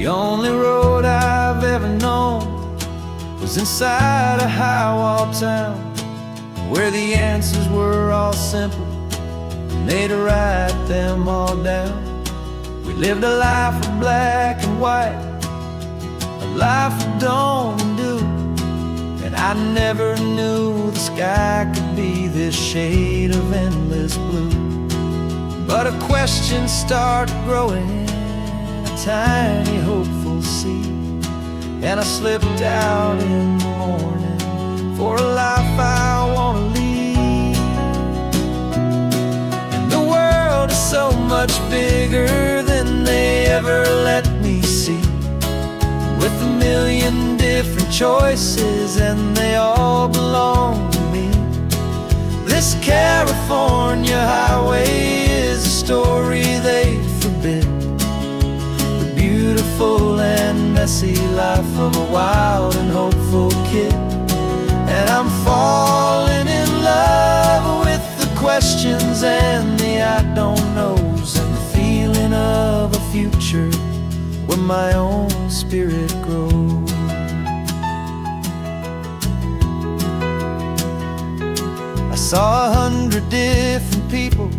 The only road I've ever known was inside a high-wall town, where the answers were all simple and they'd write them all down. We lived a life of black and white, a life of dawn and dew, and I never knew the sky could be this shade of endless blue. But a question started growing, a tiny hopeful seed, and I slipped out in the morning for a life I want to lead. And the world is so much bigger than they ever let me see, with a million different choices and they all belong to me. This California highway is a story they forbid, the beautiful and messy life of a wild and hopeful kid. And I'm falling in love with the questions and the I don't knows, and the feeling of a future where my own spirit grows. I saw 100 different people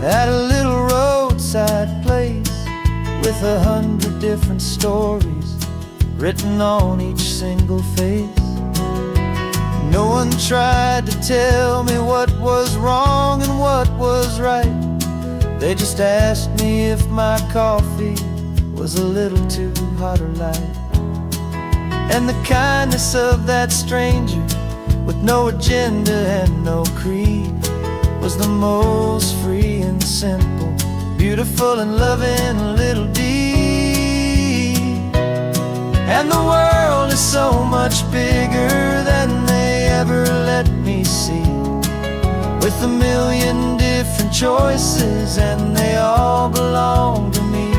at a little roadside place, with 100 different stories written on each single face. No one tried to tell me what was wrong and what was right. They just asked me if my coffee was a little too hot or light. And the kindness of that stranger, with no agenda and no creed, was the most free and simple, beautiful and loving little deed. And the world is so much bigger than they ever let me see, with a million different choices and they all belong to me.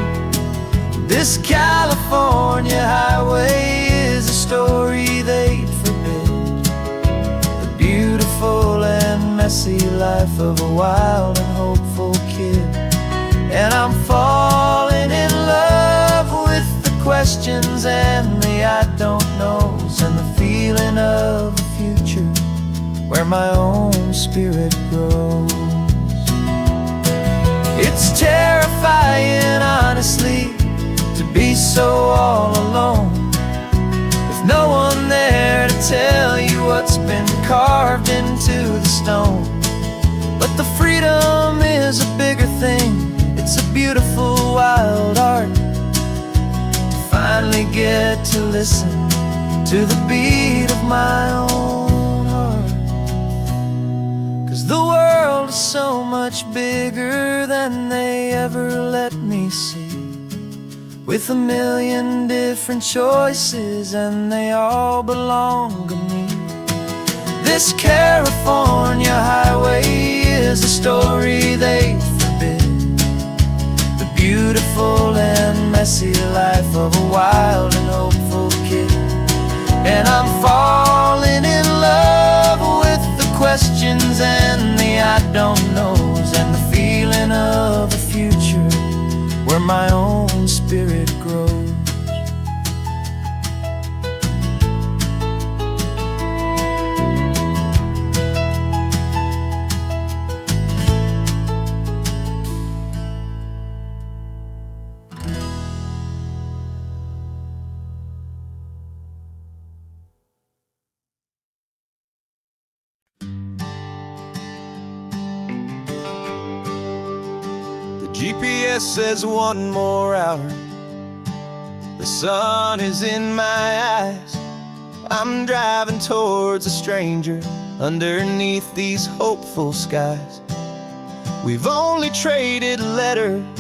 This California highway is a story they'd forbid, the beautiful and messy life of a wild and hopeful kid. And I'm falling in love with the questions and the I don't knows, and the feeling of a future where my own spirit grows. It's terrifying, honestly, to be so all alone, with no one there to tell you what's been carved into the stone. But the freedom is a bigger thing, it's a beautiful wild art, to finally get to listen to the beat of my own heart. 'Cause the world is so much bigger than they ever let me see, with a million different choices and they all belong to me. This California highway is a story they forbid, the beautiful and messy life of a wild and hopeful kid. And I'm falling in love with the questions and the I don't knows, and the feeling of a future where my own spirit grows. GPS says 1 more hour, the sun is in my eyes. I'm driving towards a stranger underneath these hopeful skies. We've only traded letters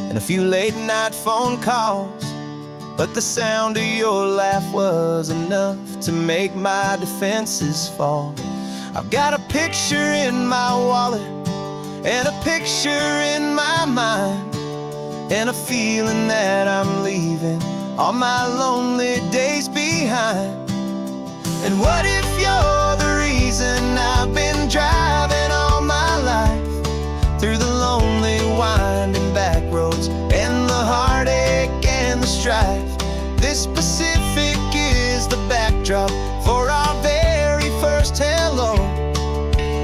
and a few late night phone calls, but the sound of your laugh was enough to make my defenses fall. I've got a picture in my wallet and a picture in my mind, and a feeling that I'm leaving all my lonely days behind. And what if you're the reason I've been driving all my life, through the lonely winding back roads and the heartache and the strive. This Pacific is the backdrop for our very first hello.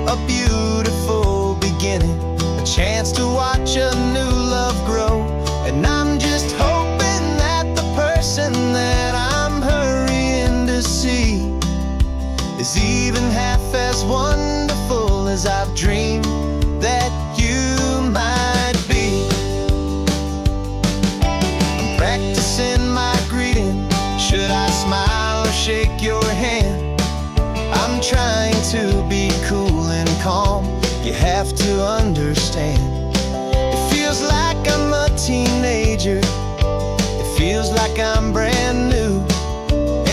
A beautiful beginning, a chance to watch a new love grow. And I'm just hoping that the person that I'm hurrying to see is even half as wonderful as I've dreamed that you might be. I'm practicing my greeting. Should I smile or shake your hand? I'm trying to be cool and calm. You have to understand. It feels like I'm a teenager. It feels like I'm brand new.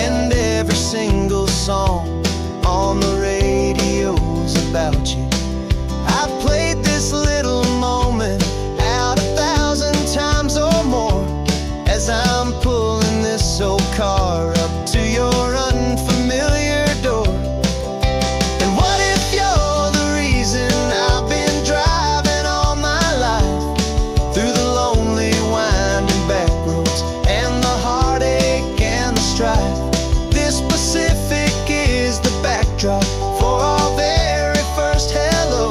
And every single song on the radio's about you. I've played this little moment out 1,000 times or more as I'm pulling this old car up to your unfamiliar door. And what if you're the reason I've been driving all my life through the lonely winding back roads and the heartache and the strife? This Pacific is the backdrop for our very first hello.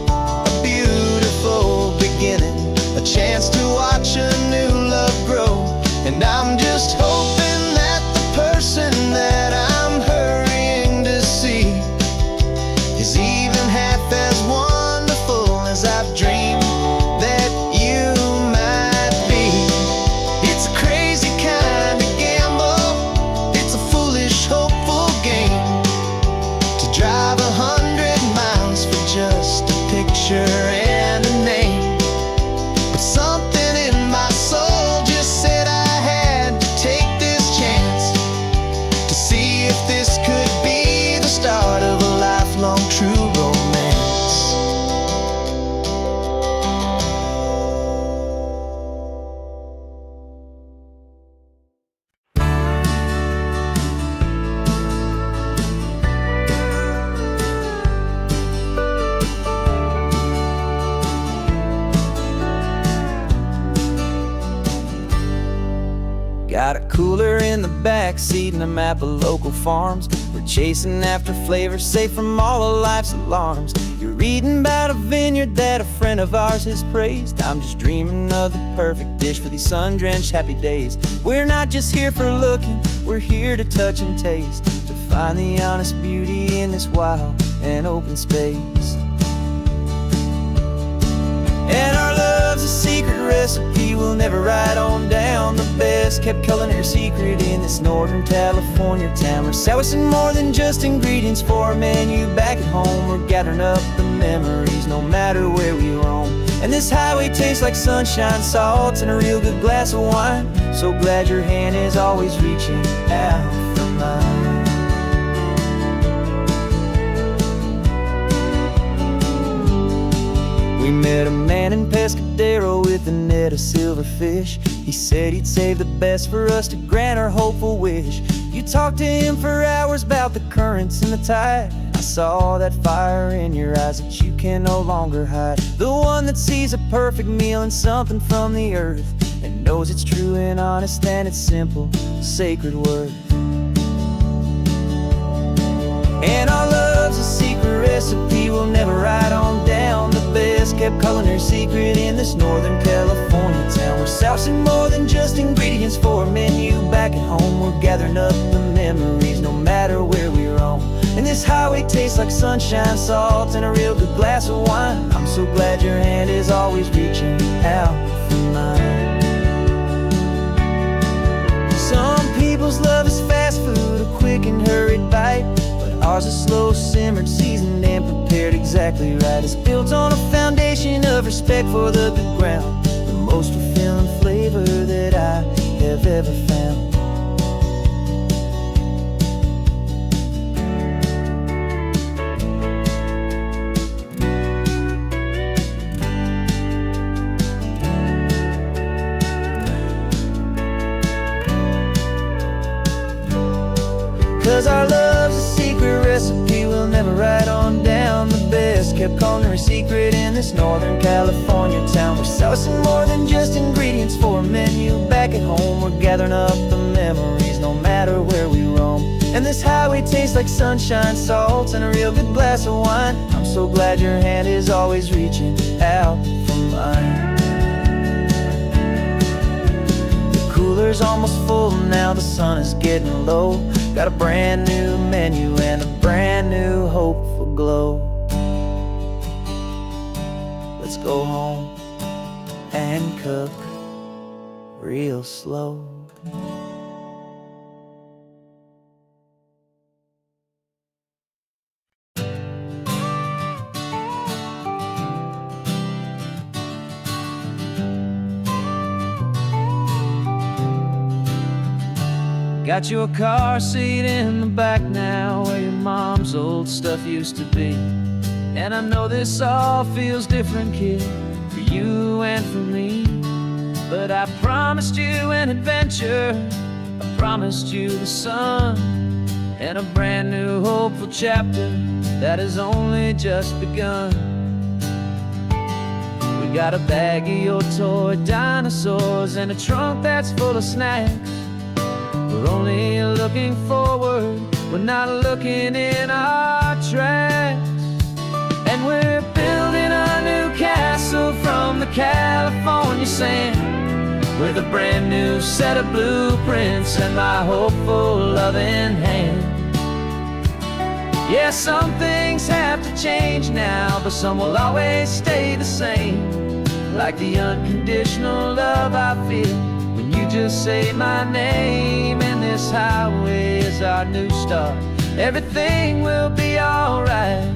A beautiful beginning, a chance to watch a new love grow. And I'm just hoping that the person that I'm hurrying to see is even half as wonderful as I've dreamed that you might be. It's a crazy kind of gamble. It's a foolish, hopeful game to drive 100 miles for just a picture and a name. But something in my soul just said I had to take this chance to see if this could be the start of a lifelong true romance. Got a cooler in the back seat and a map of local farms. We're chasing after flavors safe from all of life's alarms. You're reading about a vineyard that a friend of ours has praised. I'm just dreaming of the perfect dish for these sun-drenched happy days. We're not just here for looking, we're here to touch and taste, to find the honest beauty in this wild and open space. And our love's a secret recipe we'll never write on down. The best kept culinary secret in this Northern California town. We're sourcing more than just ingredients for a menu back at home. We're gathering up the memories no matter where we roam. And this highway tastes like sunshine, salt, and a real good glass of wine. So glad your hand is always reaching out for mine. We met a man in Pescadero with a net of silverfish. He said he'd save the best for us to grant our hopeful wish. You talked to him for hours about the currents and the tide. I saw that fire in your eyes that you can no longer hide. The one that sees a perfect meal in something from the earth and knows it's true and honest and it's simple, sacred worth. And our love's a secret recipe we'll never write on down. The best kept culinary secret in this Northern California town. We're sourcing more than just ingredients for a menu back at home. We're gathering up the memories no matter where we roam. And this highway tastes like sunshine, salt, and a real good glass of wine. I'm so glad your hand is always reaching out for mine. Some people's love is fast food, a quick and hurried bite. Ours is slow, simmered, seasoned, and prepared exactly right. It's built on a foundation of respect for the good ground. The most fulfilling flavor that I have ever found. 'Cause our love's a secret recipe we'll we'll never write on down. The best kept culinary secret in this Northern California town. We're saucing more than just ingredients for a menu. Back at home, we're gathering up the memories, no matter where we roam. And this highway tastes like sunshine, salt, and a real good glass of wine. I'm so glad your hand is always reaching out for mine. The cooler's almost full now, the sun is getting low. Got a brand new menu and a brand new hopeful glow. Let's go home and cook real slow. Got your car seat in the back now, where your mom's old stuff used to be. And I know this all feels different, kid, for you and for me. But I promised you an adventure, I promised you the sun, and a brand new hopeful chapter that has only just begun. We got a bag of your toy dinosaurs and a trunk that's full of snacks. We're only looking forward, we're not looking in our tracks. And we're building a new castle from the California sand, with a brand new set of blueprints and my hopeful loving hand. Yeah, some things have to change now, but some will always stay the same. Like the unconditional love I feel when you just say my name. And this highway is our new start. Everything will be alright,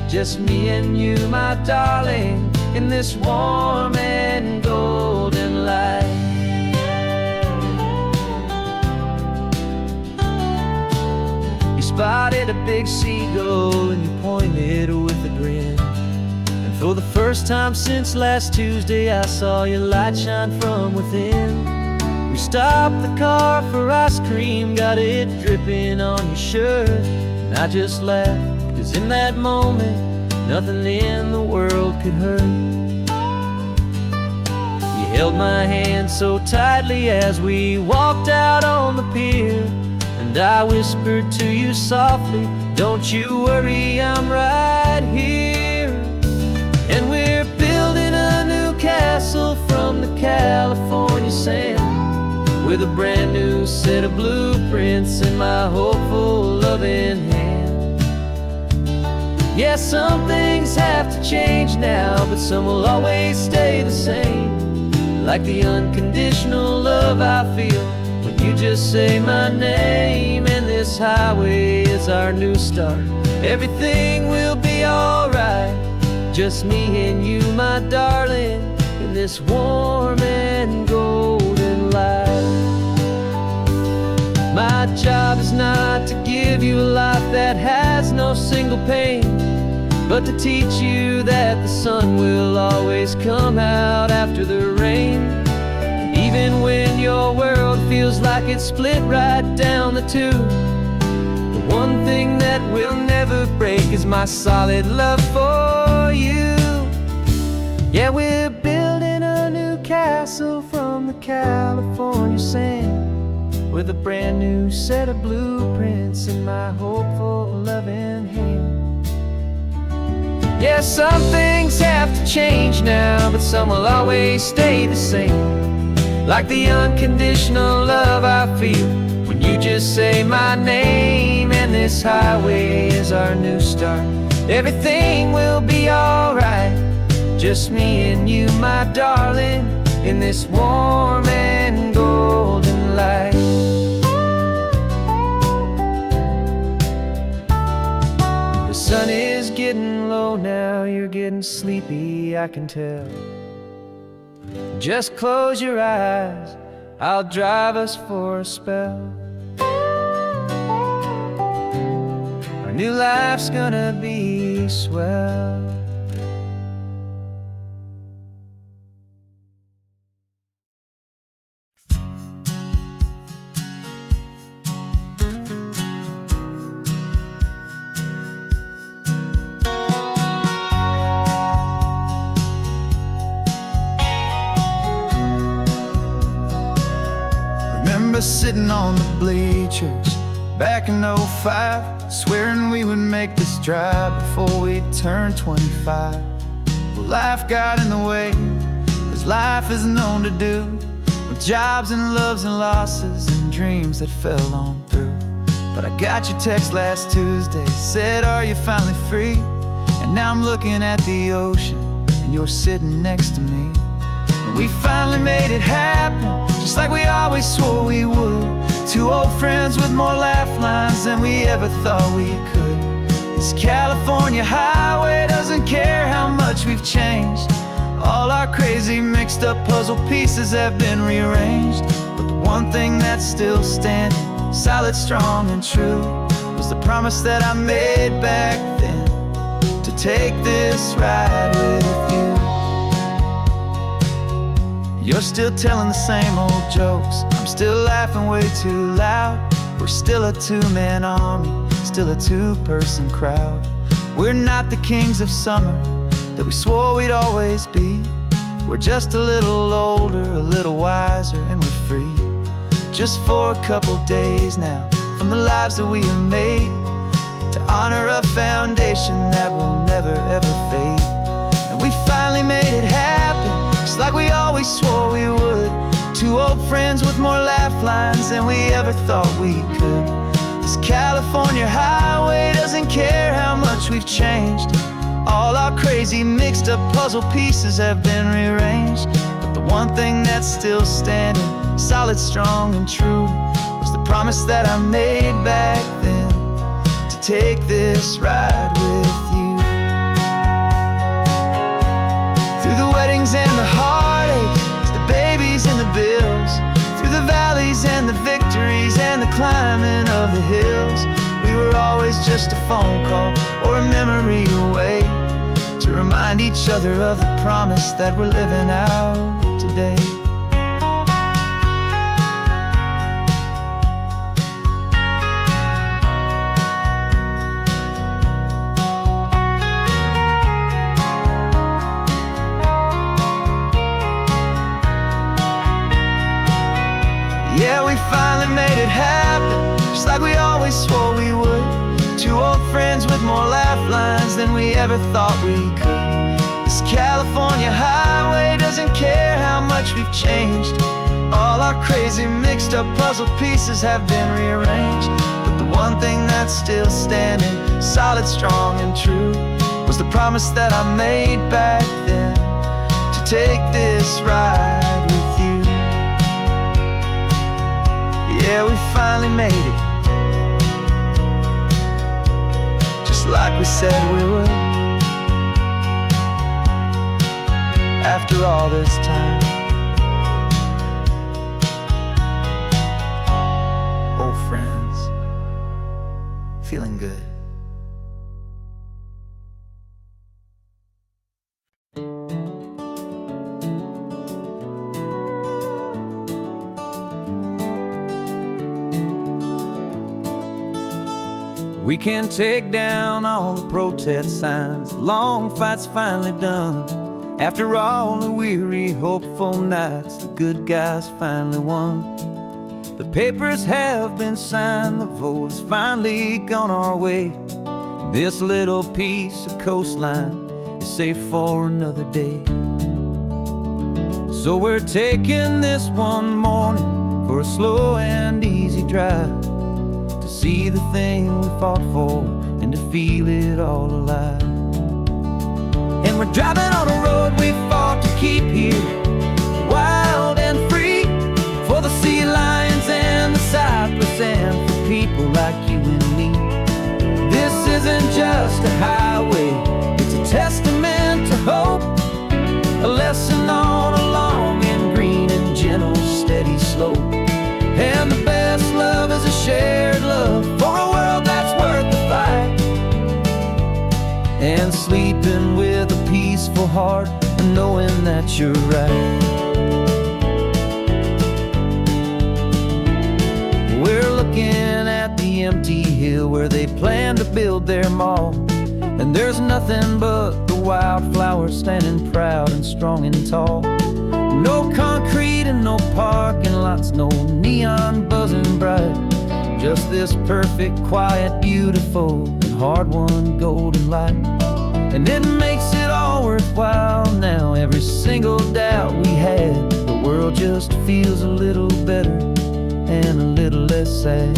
just me and you, my darling, in this warm and golden light. You spotted a big seagull and you pointed with a grin. And for the first time since last Tuesday, I saw your light shine from within. We stopped the car for ice cream, got it dripping on your shirt. And I just laughed, 'cause in that moment, nothing in the world could hurt. You held my hand so tightly as we walked out on the pier, and I whispered to you softly, don't you worry, I'm right here. And we're building a new castle from the California sand, with a brand new set of blueprints in my hopeful loving hand. Yeah, some things have to change now, but some will always stay the same. Like the unconditional love I feel when you just say my name. And this highway is our new start. Everything will be alright, just me and you, my darling, in this warm and golden light. My job is not to give you a life that has no single pain, but to teach you that the sun will always come out after the rain. And even when your world feels like it's split right down the tube, the one thing that will never break is my solid love for you. Yeah, we're building a new castle from the California sand, with a brand new set of blueprints in my hopeful loving hand. Yeah, some things have to change now, but some will always stay the same. Like the unconditional love I feel when you just say my name. And this highway is our new start. Everything will be alright, just me and you, my darling, in this warm and golden light. The sun is getting low now, you're getting sleepy, I can tell. Just close your eyes, I'll drive us for a spell. Our new life's gonna be swell. on the bleachers back in '05, swearing we would make this drive before we turned 25. Well, life got in the way, as life is known to do, with jobs and loves and losses and dreams that fell on through. But I got your text last Tuesday, said, are you finally free? And now I'm looking at the ocean, and you're sitting next to me. And we finally made it happen, just like we always swore we would. Two old friends with more laugh lines than we ever thought we could. This California highway doesn't care how much we've changed. All our crazy mixed up puzzle pieces have been rearranged. But the one thing that's still standing, solid, strong, and true, was the promise that I made back then, to take this ride with you. You're still telling the same old jokes, I'm still laughing way too loud. We're still a two-man army, still a two-person crowd. We're not the kings of summer that we swore we'd always be. We're just a little older, a little wiser, and we're free. Just for a couple days now, from the lives that we have made, to honor a foundation that will never ever fade. And we finally made it happen, just like we always swore we would. Two old friends with more laugh lines than we ever thought we could. This California highway doesn't care how much we've changed. All our crazy mixed up puzzle pieces have been rearranged. But the one thing that's still standing, solid, strong, and true, was the promise that I made back then, to take this ride with you. Through the weddings and the heartaches, the babies and the bills, through the valleys and the victories and the climbing of the hills, we were always just a phone call or a memory away, to remind each other of the promise that we're living out today. Yeah, we finally made it happen, just like we always swore we would. Two old friends with more laugh lines than we ever thought we could. This California highway doesn't care how much we've changed. All our crazy mixed up puzzle pieces have been rearranged. But the one thing that's still standing, solid, strong, and true, was the promise that I made back then, to take this ride with you. Yeah, we finally made it, like we said we would. After all this time, old friends, feeling good. We can take down all the protest signs, long fight's finally done. After all the weary, hopeful nights, the good guys finally won. The papers have been signed, the vote has finally gone our way. This little piece of coastline is safe for another day. So we're taking this one morning for a slow and easy drive, to see the thing we fought for and to feel it all alive. And we're driving on a road we fought to keep here, wild and free, for the sea lions and the cypress and for people like you and me. This isn't just a highway, it's a testament to hope, a lesson on a long and green and gentle steady slope. And the best love is a shared love for a world that's worth the fight, and sleeping with a peaceful heart and knowing that you're right. We're looking at the empty hill where they plan to build their mall, and there's nothing but the wildflowers standing proud and strong and tall. No concrete and no parking lots, no neon buzzing bright. Just this perfect, quiet, beautiful, and hard-won golden light. And it makes it all worthwhile now. Every single doubt we had, the world just feels a little better and a little less sad.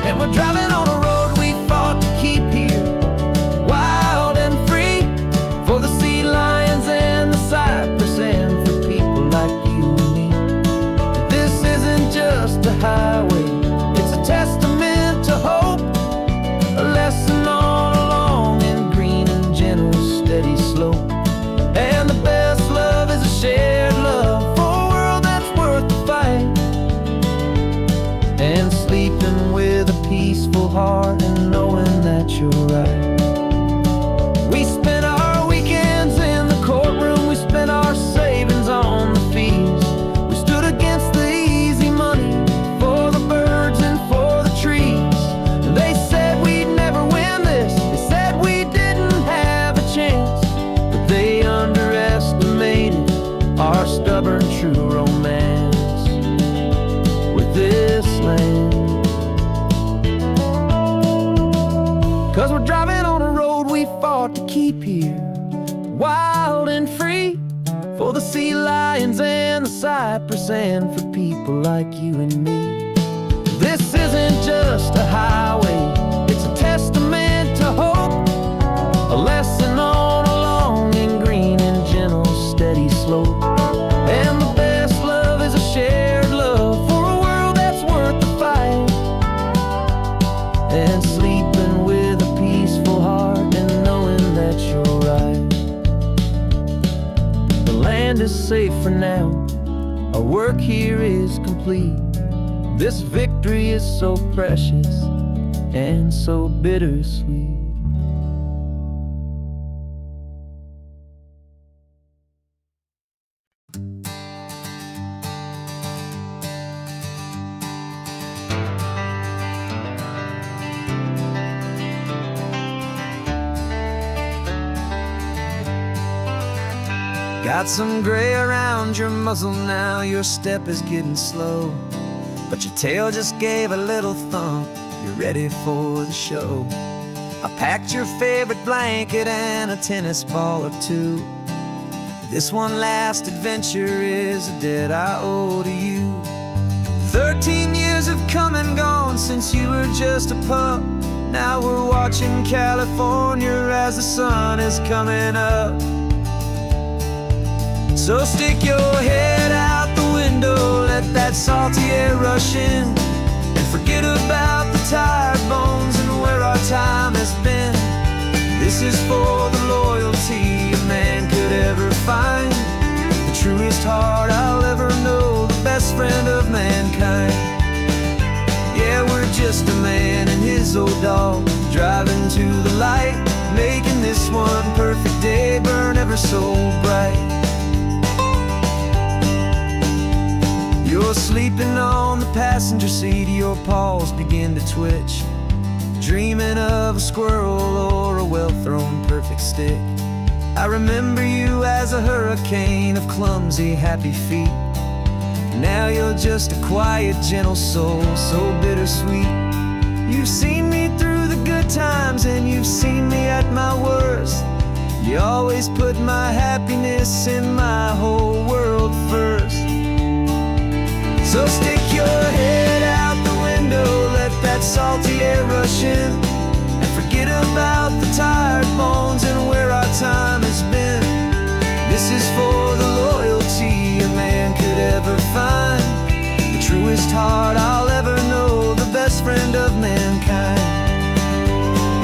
And we're driving on a road we fought to keep here, wild and free, for the sea lions and the cypress, and for people like you and me. This isn't just a highway, it's a testament to hope, a lesson all along in green and gentle, steady slope. And the best love is a shared love for a world that's worth the fight. And sleeping with a peaceful heart and knowing that you're right. We spent our weekends in the courtroom, we spent our savings on the fees. We stood against the easy money for the birds and for the trees. And they said we'd never win this, they said we didn't have a chance, but they underestimated our stubborn true romance with this land. 'Cause we're driving on a road we fought to keep here, wild and free, for the sea lions and the cypress, and for people like you and me. This isn't just a highway, it's a testament to hope, a lesson all along in green and gentle, steady slope. And the best love is a shared love for a world that's worth the fight. And sleeping with a peaceful heart and knowing that you're right. The land is safe for now, our work here is complete. This victory is so precious and so bittersweet. Got some gray around your muzzle now, your step is getting slow, but your tail just gave a little thump, you're ready for the show. I packed your favorite blanket and a tennis ball or two. This one last adventure is a debt I owe to you. 13 years have come and gone since you were just a pup. Now we're watching California as the sun is coming up. So stick your head out the window, let that salty air rush in, and forget about the tired bones and where our time has been. This is for the loyalty a man could ever find, the truest heart I'll ever know, the best friend of mankind. Yeah, we're just a man and his old dog, driving to the light, making this one perfect day burn ever so bright. You're sleeping on the passenger seat, your paws begin to twitch, dreaming of a squirrel or a well-thrown perfect stick. I remember you as a hurricane of clumsy, happy feet. Now you're just a quiet, gentle soul, so bittersweet. You've seen me through the good times and you've seen me at my worst. You always put my happiness in my whole world first. So stick your head out the window, let that salty air rush in, and forget about the tired bones and where our time has been. This is for the loyalty a man could ever find, the truest heart I'll ever know, the best friend of mankind.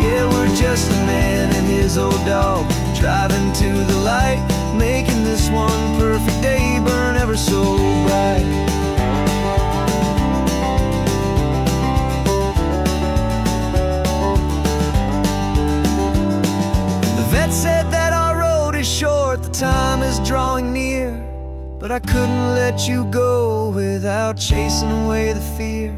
Yeah, we're just a man and his old dog, driving to the light, making this one perfect day burn ever so bright. Said that our road is short, the time is drawing near, but I couldn't let you go without chasing away the fear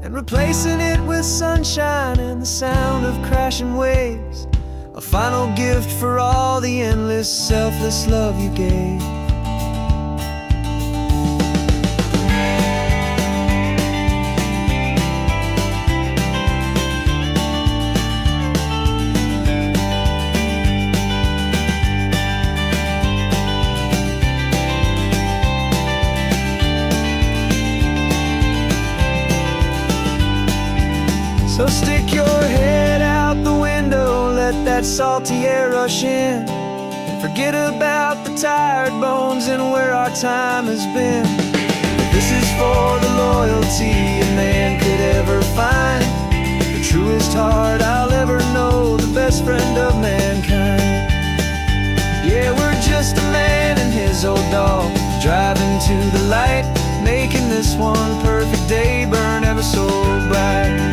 and replacing it with sunshine and the sound of crashing waves, a final gift for all the endless, selfless love you gave. Stick your head out the window, let that salty air rush in, and forget about the tired bones and where our time has been. This is for the loyalty a man could ever find, the truest heart I'll ever know, the best friend of mankind. Yeah, we're just a man and his old dog, driving to the light, making this one perfect day burn ever so bright.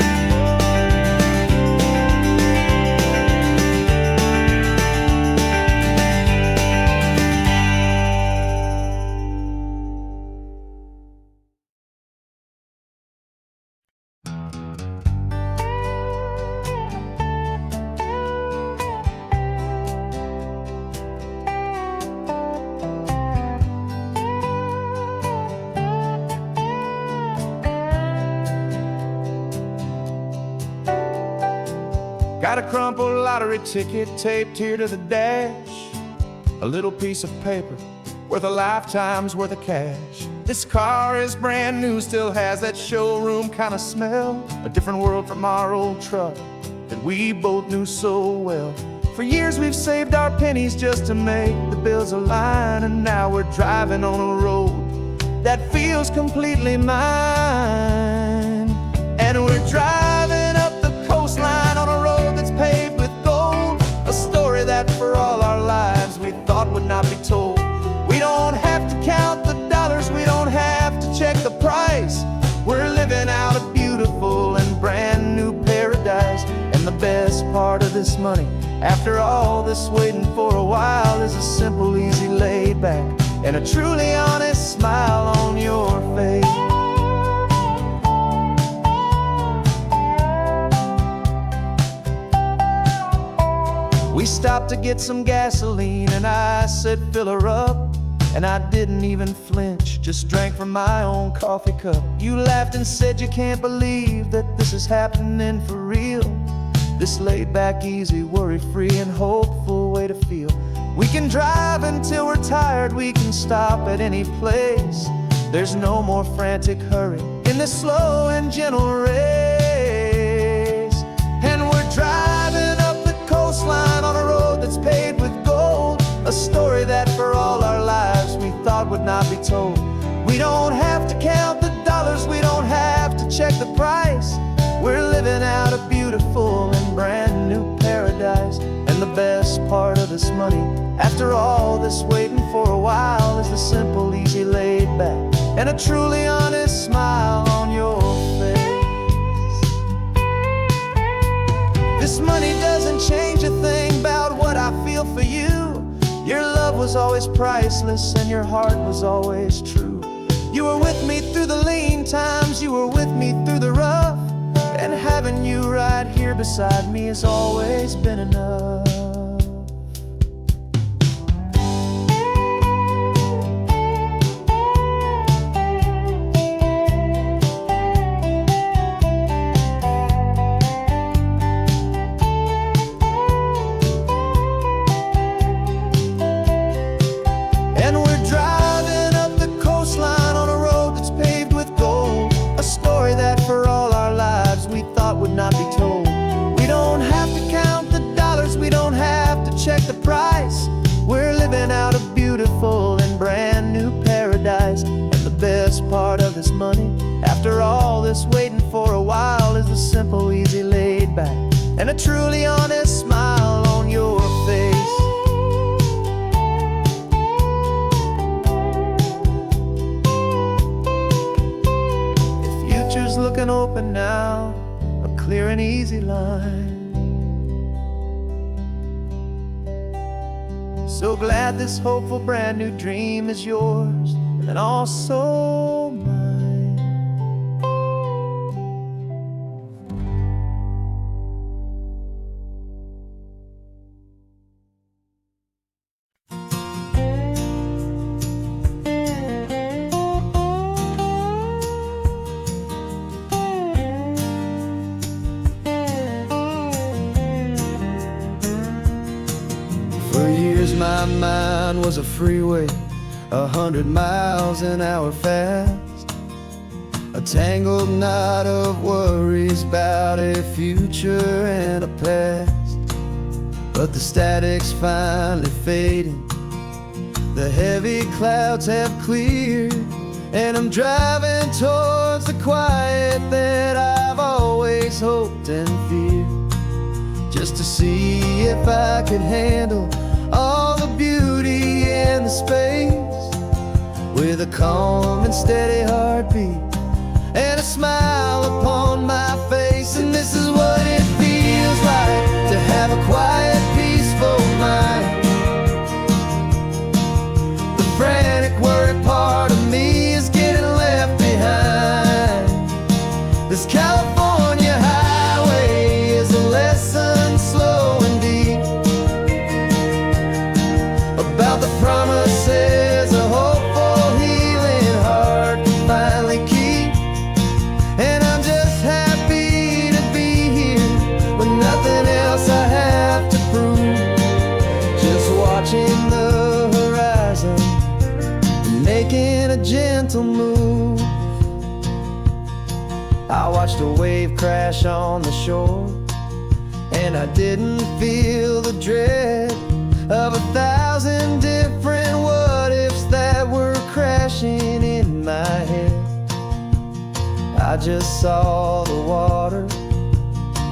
Got a crumpled lottery ticket taped here to the dash, a little piece of paper worth a lifetime's worth of cash. This car is brand new, still has that showroom kind of smell, a different world from our old truck that we both knew so well. For years we've saved our pennies just to make the bills align, and now we're driving on a road that feels completely mine. And we're driving up the coastline on a road that's paved with gold, a story that for all our lives we thought would not be told. We don't have to count the dollars, we don't have to check the price. We're living out a beautiful and brand new paradise. And the best part of this money, after all this waiting for a while, is a simple, easy, laid back, and a truly honest smile on your face. We stopped to get some gasoline and I said fill her up, and I didn't even flinch, just drank from my own coffee cup. You laughed and said you can't believe that this is happening for real, this laid back, easy, worry-free and hopeful way to feel. We can drive until we're tired, we can stop at any place. There's no more frantic hurry in this slow and gentle race. And we're driving up the coastline on a road that's paved with gold, a story that for all our lives we thought would not be told. We don't have to count the dollars, we don't have to check the price. We're living out a beautiful and brand new paradise. And the best part of this money, after all this waiting for a while, is the simple, easy, laid back, and a truly honest smile on your face. This money doesn't change a thing about what I feel for you. Your love was always priceless and your heart was always true. You were with me through the lean times, you were with me through the rough, and having you right here beside me has always been enough. And we're driving up the coastline on a road that's paved with gold, a story that for all our lives we thought would not be told. We don't have to count the dollars, we don't have to check the price. We're living out a beautiful and brand new paradise. And the best part of this money, after all this waiting for a while, is the simple, easy, laid back, and a truly honest smile on your face. The future's looking open now, a clear and easy line. So glad this hopeful brand new dream is yours and also mine. For years my mind was a freeway, 100 miles an hour fast, a tangled knot of worries about a future and a past. But the static's finally fading, the heavy clouds have cleared, and I'm driving towards the quiet that I've always hoped and feared, just to see if I could handle all the beauty and the space, with a calm and steady heartbeat and a smile upon my face. And this is what it feels like to have a quiet, peaceful mind. The frantic, worried part of me is getting left behind. This California highway is a lesson slow and deep about the promises a hopeful, healing heart can finally keep. And I'm just happy to be here with nothing else I have to prove, just watching the horizon and making a gentle move. I watched a wave crash on the shore, and I didn't feel the dread of 1,000 different what-ifs that were crashing in my head. I just saw the water,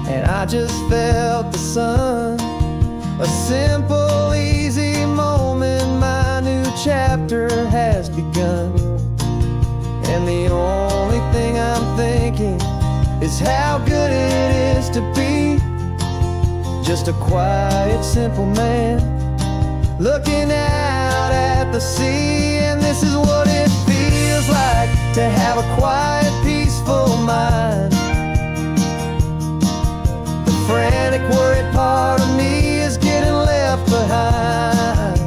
and I just felt the sun. A simple, easy moment, my new chapter has begun. And the only thing I'm thinking is how good it is to be just a quiet, simple man looking out at the sea. And this is what it feels like to have a quiet, peaceful mind. The frantic, worried part of me is getting left behind.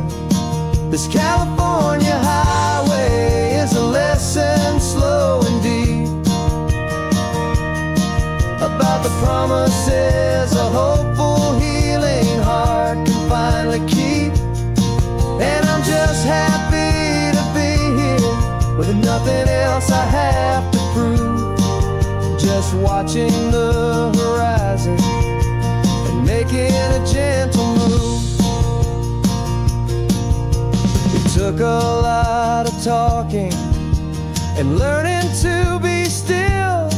This California highway is a lesson slow and deep about the promises a hopeful, healing heart can finally keep. And I'm just happy to be here with nothing else I have to prove, just watching the horizon and making a gentle move. It took a lot of talking and learning to be still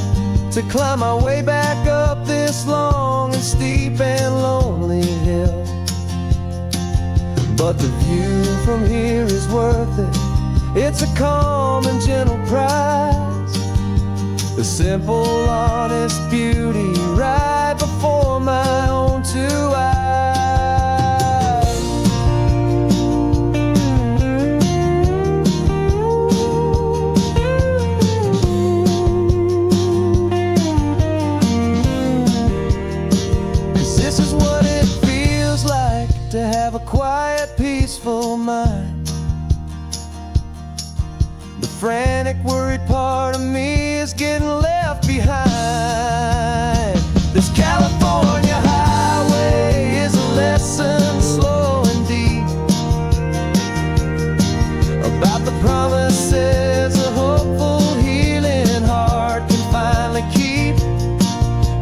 to climb my way back up this long and steep and lonely hill. But the view from here is worth it. It's a calm and gentle prize, the simple, honest beauty right before my own two eyes. This is what it feels like to have a quiet, peaceful mind. The frantic, worried part of me is getting left behind. This California highway is a lesson slow and deep about the promises a hopeful, healing heart can finally keep.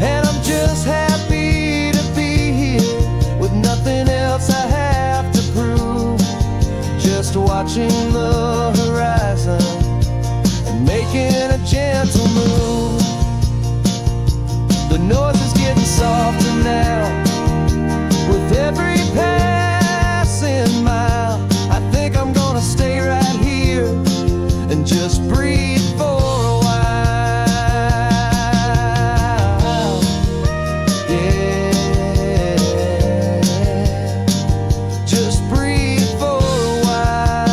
And I'm just happy to be here with nothing else I have to prove, just watching the horizon and making a gentle move. The noise is getting softer now with every passing mile. I think I'm gonna stay right here and just breathe for a while. Yeah, just breathe for a while.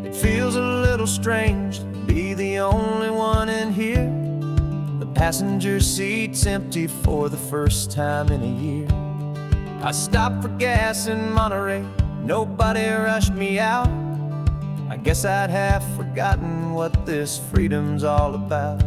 It feels a little strange to be the only one in here. The Passenger seats empty for the first time in a year. I stopped for gas in Monterey, nobody rushed me out. I guess I'd half forgotten what this freedom's all about.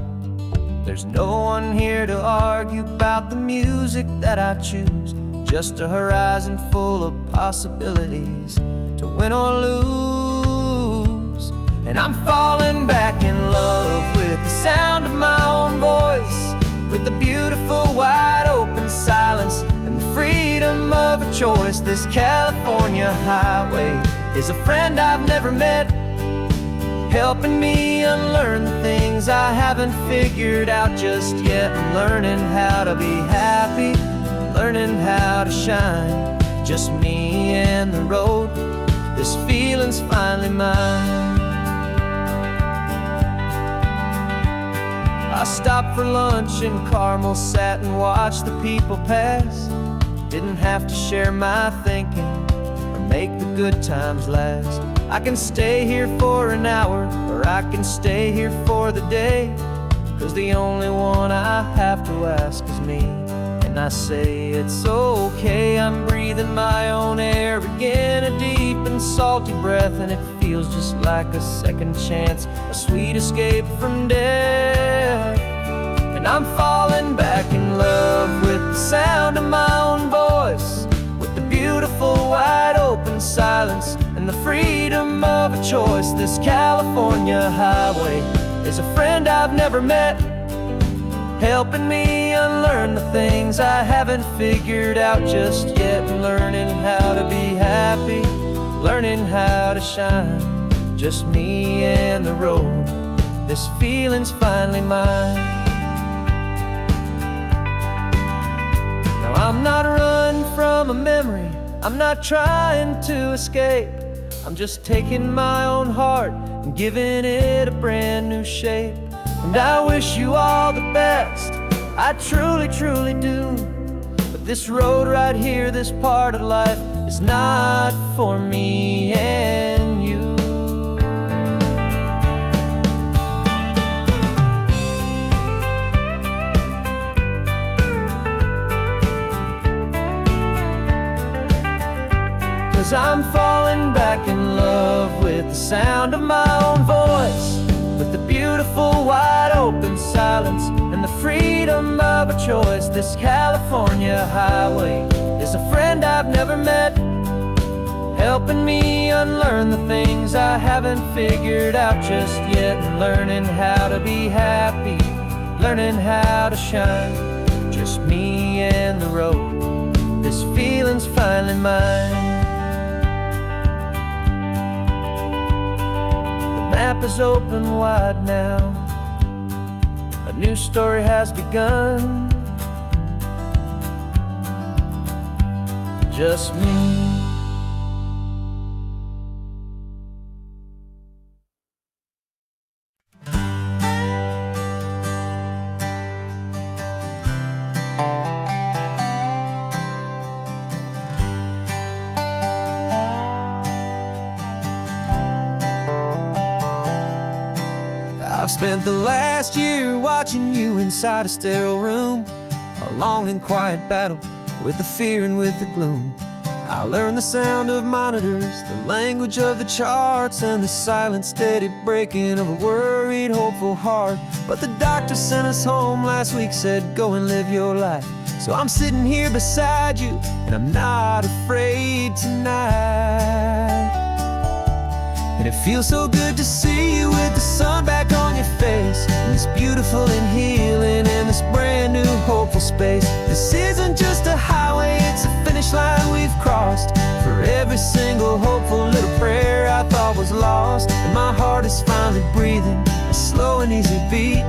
There's no one here to argue about the music that I choose, just a horizon full of possibilities to win or lose. And I'm falling back in love with the sound of my own voice, with the beautiful wide open silence and the freedom of a choice. This California highway is a friend I've never met, helping me unlearn the things I haven't figured out just yet. I'm learning how to be happy, learning how to shine, just me and the road. This feeling's finally mine. I stopped for lunch in Carmel, sat and watched the people pass. Didn't have to share my thinking or make the good times last. I can stay here for an hour, or I can stay here for the day, 'cause the only one I have to ask is me. And I say it's okay, I'm breathing my own air again, a deep and salty breath, and it feels just like a second chance, a sweet escape from death. And I'm falling back in love with the sound of my own voice, with the beautiful wide open silence and the freedom of a choice. This California highway is a friend I've never met, helping me unlearn the things I haven't figured out just yet. Learning how to be happy, learning how to shine, just me and the road. This feeling's finally mine. Now I'm not running from a memory, I'm not trying to escape. I'm just taking my own heart and giving it a brand new shape. And I wish you all the best, I truly, truly do. But this road right here, this part of life, is not for me and you. 'Cause I'm falling back in love with the sound of my own voice, with the beautiful wide open silence and the freedom of a choice. This California highway is a friend I've never met, helping me unlearn the things I haven't figured out just yet. And learning how to be happy, learning how to shine, just me and the road. This feeling's finally mine. The map is open wide now, a new story has begun. Just me. I've spent the last year watching you inside a sterile room, a long and quiet battle with the fear and with the gloom. I learned the sound of monitors, the language of the charts, and the silent, steady breaking of a worried, hopeful heart. But the doctor sent us home last week, said go and live your life. So I'm sitting here beside you, and I'm not afraid tonight. And it feels so good to see you with the sun back on your face, and this beautiful and healing in this brand new hopeful space. This isn't just a highway, it's a finish line we've crossed. For every single hopeful little prayer I thought was lost, and my heart is finally breathing a slow and easy beat.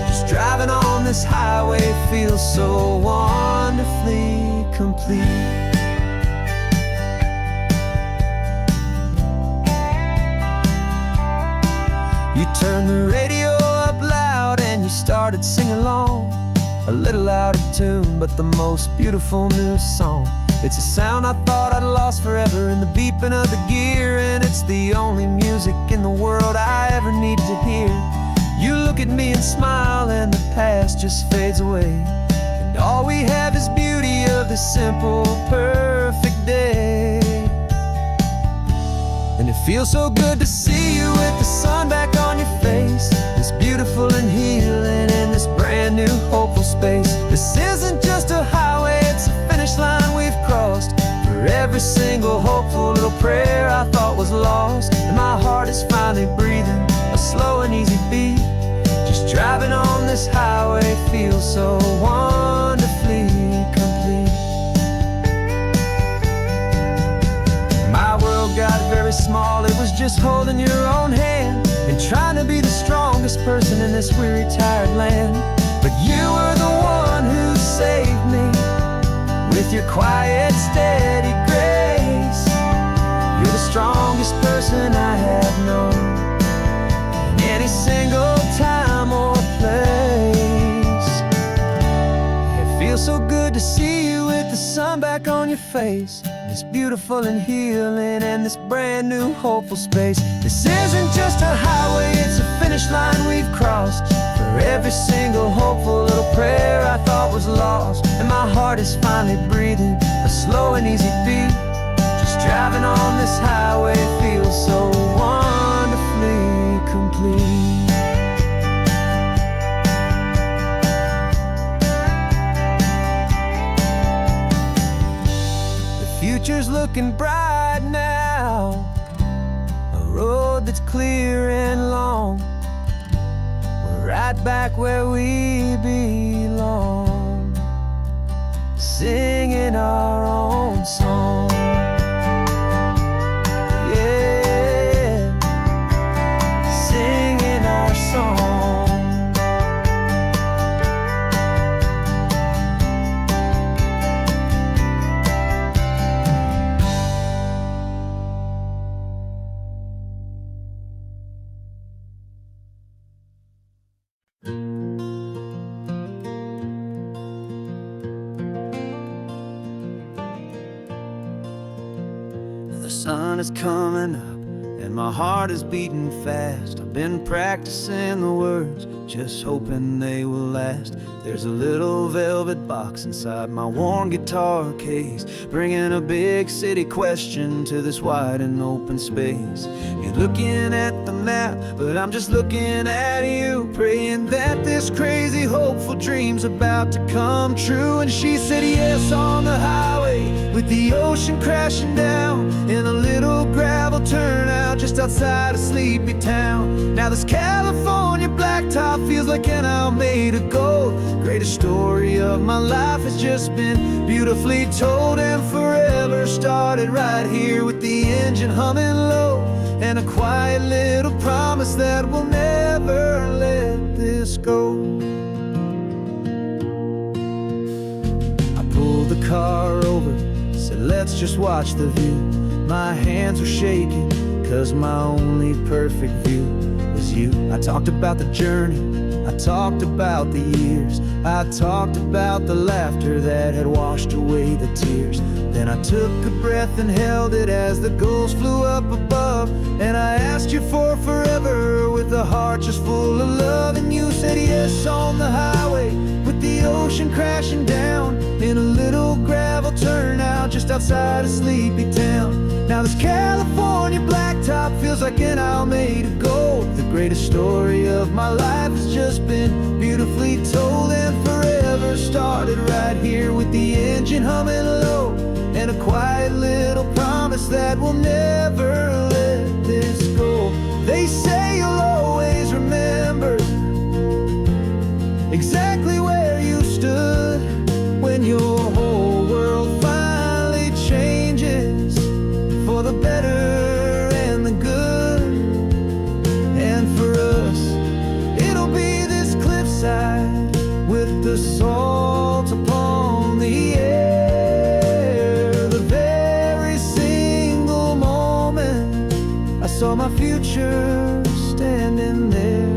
Just driving on this highway feels so wonderfully complete. You turned the radio up loud and you started singing along, a little out of tune, but the most beautiful new song. It's a sound I thought I'd lost forever in the beeping of the gear, and it's the only music in the world I ever need to hear. You look at me and smile, and the past just fades away, and all we have is beauty of this simple, perfect day. And it feels so good to see you with the sun back on your face, this beautiful and healing in this brand new hopeful space. This isn't just a highway, it's a finish line we've crossed. For every single hopeful little prayer I thought was lost, and my heart is finally breathing a slow and easy beat. Just driving on this highway feels so wonderfully complete. My world got very small, it was just holding your own hand and trying to be the strongest person in this weary, tired land. But you were the one who saved me with your quiet, steady grace. You're the strongest person I have known in any single time or place. It feels so good to see you with the sun back on your face, this beautiful and healing and this brand new hopeful space. This isn't just a highway, it's a finish line we've crossed. For every single hopeful little prayer I thought was lost, and my heart is finally breathing a slow and easy beat. Just driving on this highway feels so wonderfully complete. Future's looking bright now, a road that's clear and long. We're right back where we belong, singing our own song. Yeah, singing our song. The sun is coming up and my heart is beating fast. I've been practicing the words, just hoping they will last. There's a little velvet box inside my worn guitar case, bringing a big city question to this wide and open space. You're looking at the map, but I'm just looking at you, praying that this crazy hopeful dream's about to come true. And she said yes on the highway with the ocean crashing down in a little gravel turnout just outside a sleepy town. Now this California blacktop feels like an hour made of gold. Greatest story of my life has just been beautifully told, and forever started right here with the engine humming low, and a quiet little promise that we'll never let this go. I pulled the car over, said let's just watch the view. My hands were shaking, cause my only perfect view was you. I talked about the journey, I talked about the years, I talked about the laughter that had washed away the tears. Then I took a breath and held it as the gulls flew up above, and I asked you for forever with a heart just full of love. And you said yes on the highway with the ocean crashing down in a little gravel turnout just outside a sleepy town. Now this California blacktop feels like an hour made of gold. The greatest story of my life has just been beautifully told, and forever started right here with the engine humming low, and a quiet little promise that we'll never let this go. They say you'll always remember exactly where you stood when your whole world finally changes for the better and the good. And for us, it'll be this cliffside with the salt upon the air. The very single moment I saw my future standing there.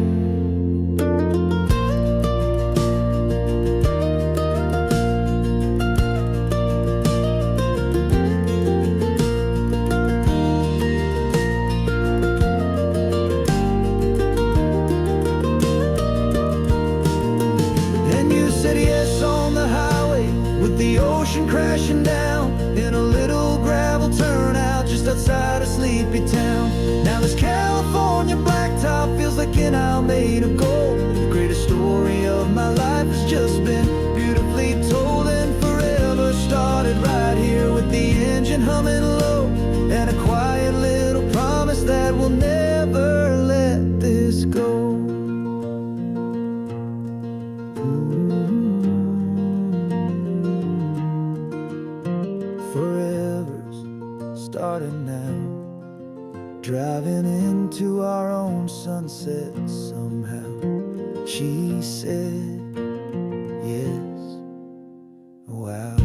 hippie town. Now this California blacktop feels like an isle made of gold. The greatest story of my life has just been beautifully told, and forever started right here with the engine humming low, and a quiet little promise that we'll never let this go. Forever's starting now, driving into our own sunset somehow. She said, yes, wow.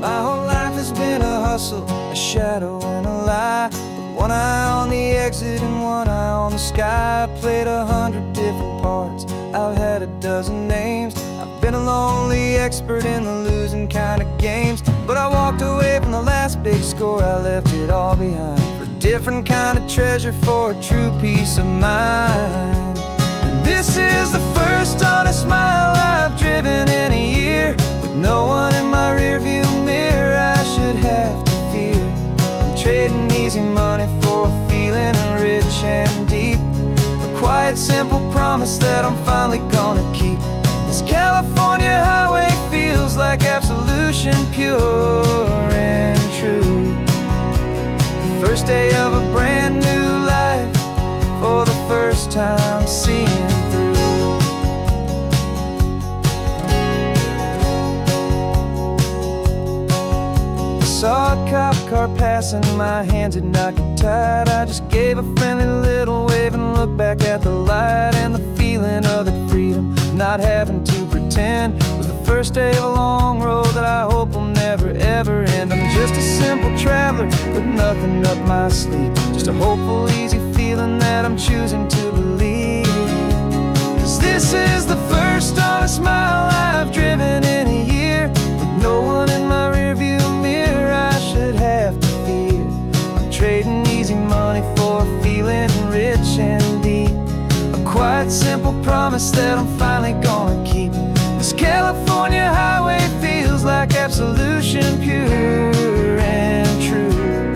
My whole life has been a hustle, a shadow and a lie, with one eye on the exit and one eye on the sky. I played 100 different parts, I've had a dozen names. I've been a lonely expert in the losing kind of games, but I walked away from the last big score, I left it all behind, for a different kind of treasure, for a true peace of mind. And this is the first honest mile I've driven in a year, with no one in my rearview mirror I should have to fear. I'm trading easy money for a feeling rich and deep, a quiet simple promise that I'm finally gonna keep. This California highway feels like absolution, pure and true. The first day of a brand new life, for the first time seeing through. Saw a cop car passing, my hands had not got tied. I just gave a friendly little wave and looked back at the light, and the feeling of the freedom, not having to pretend, was the first day of a long road that I hope will never ever end. I'm just a simple traveler with nothing up my sleeve, just a hopeful, easy feeling that I'm choosing to believe. 'Cause this is the first honest mile I've driven in a year, with no one in my rearview mirror I should have to fear. I'm trading easy money for a feeling rich and deep, a quiet simple promise that I'm finally gonna keep. This California highway feels like absolution, pure and true.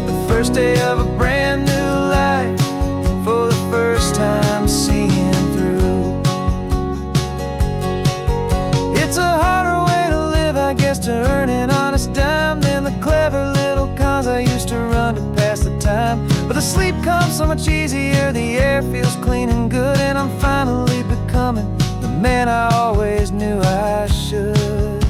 The first day of a brand new life, for the first time seeing through. It's a harder way to live, I guess, to earn an honest dime than the clever little cons I used to run to pass the time. But the sleep comes so much easier, the air feels clean and good, and I'm finally becoming the man I always knew I should.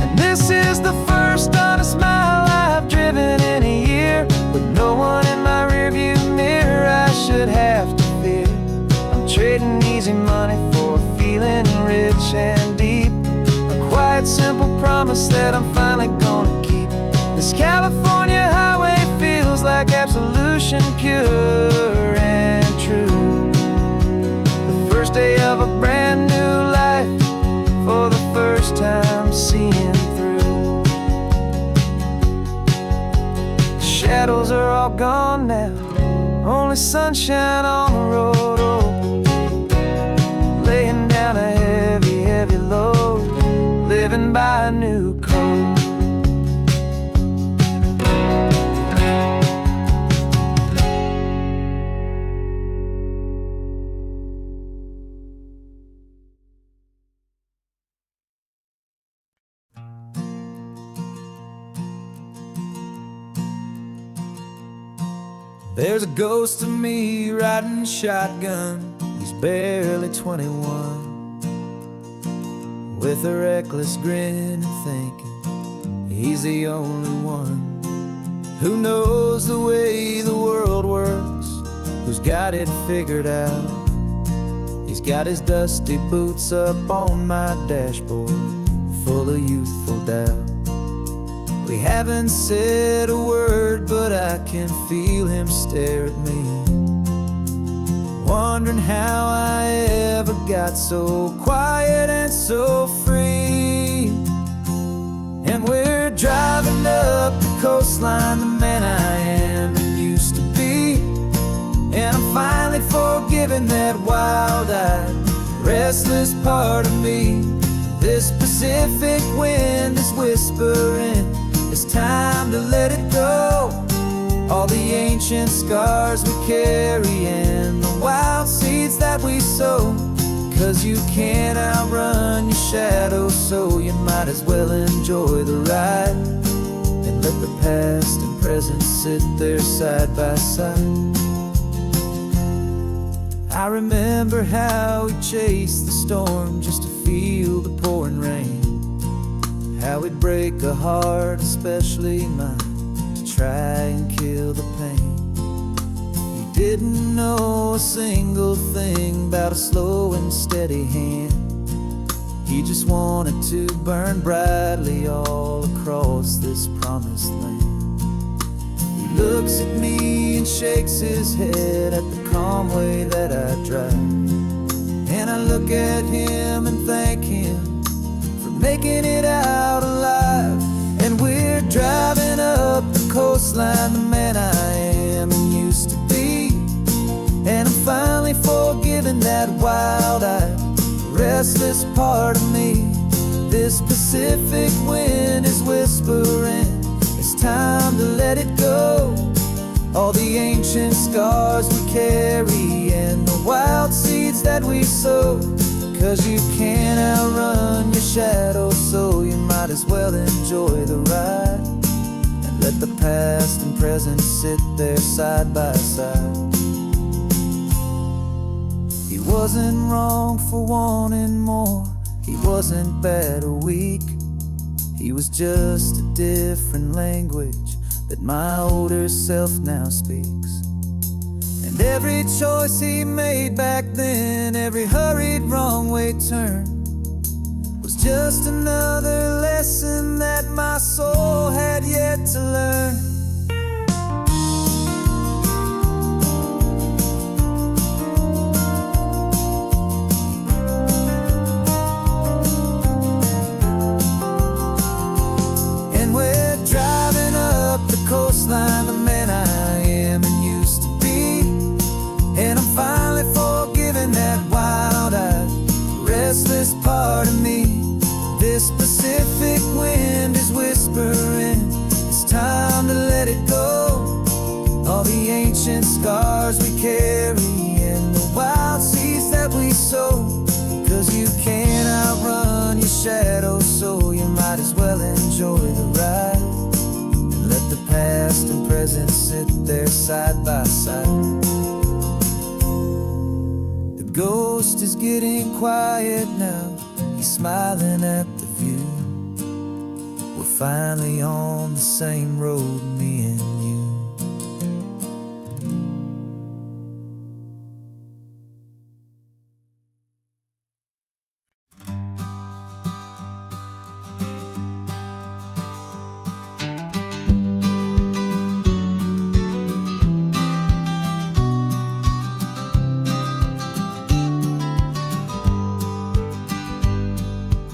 And this is the first honest mile I've driven in a year, with no one in my rearview mirror I should have to fear. I'm trading easy money for a feeling rich and deep, a quiet simple promise that I'm finally gonna keep. This California highway feels like absolution, pure and true. The first day of a brand new life, for the first time seeing through. The shadows are all gone now, only sunshine on the road. Oh, laying down a heavy, heavy load, living by a new code. There's a ghost of me riding shotgun, he's barely 21, with a reckless grin and thinking he's the only one who knows the way the world works, who's got it figured out. He's got his dusty boots up on my dashboard, full of youthful doubt. We haven't said a word, but I can feel him stare at me, wondering how I ever got so quiet and so free. And we're driving up the coastline, the man I am and used to be. And I'm finally forgiving that wild-eyed, restless part of me. This Pacific wind is whispering, it's time to let it go. All the ancient scars we carry and the wild seeds that we sow. 'Cause you can't outrun your shadow, so you might as well enjoy the ride and let the past and present sit there side by side. I remember how we chased the storm just to feel the pouring rain, how we'd break a heart, especially mine, to try and kill the pain. He didn't know a single thing about a slow and steady hand. He just wanted to burn brightly all across this promised land. He looks at me and shakes his head at the calm way that I drive, and I look at him and thank him for making it out alive. And we're driving up the coastline, the man I am and used to be. And I'm finally forgiving that wild-eyed, restless part of me. This Pacific wind is whispering, it's time to let it go. All the ancient scars we carry and the wild seeds that we sow. 'Cause you can't outrun your shadow, so you might as well enjoy the ride and let the past and present sit there side by side. He wasn't wrong for wanting more, he wasn't bad or weak. He was just a different language that my older self now speaks. And every choice he made back then, every hurried wrong way turn, was just another lesson that my soul had yet to learn. Coastline, the man I am and used to be. And I'm finally forgiving that wild-eyed, restless part of me. This Pacific wind is whispering, it's time to let it go. All the ancient scars we carry and the wild seeds that we sow. 'Cause you can't outrun your shadow, so you might as well enjoy the ride. Let the past and present sit there side by side. The ghost is getting quiet now, he's smiling at the view. We're finally on the same road, me and you.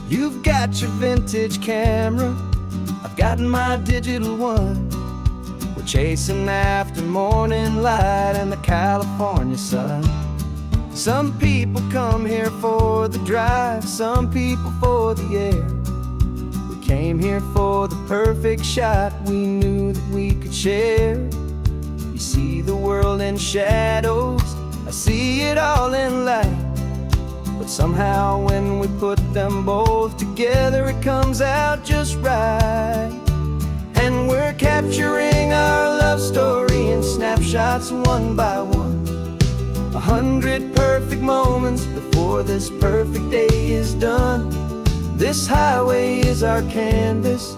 You've got your vintage camera, I've got my digital one. We're chasing after morning light and the California sun. Some people come here for the drive, some people for the air. We came here for the perfect shot we knew that we could share. You see the world in shadows, I see it all in light. But somehow when we put them both together, it comes out just right. And we're capturing our love story in snapshots one by one. 100 perfect moments before this perfect day is done. This highway is our canvas,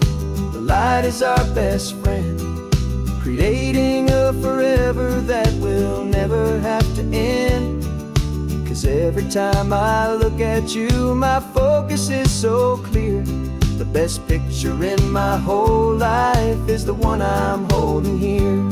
the light is our best friend, creating a forever that will never have to end. 'Cause every time I look at you, my focus is so clear. The best picture in my whole life is the one I'm holding here.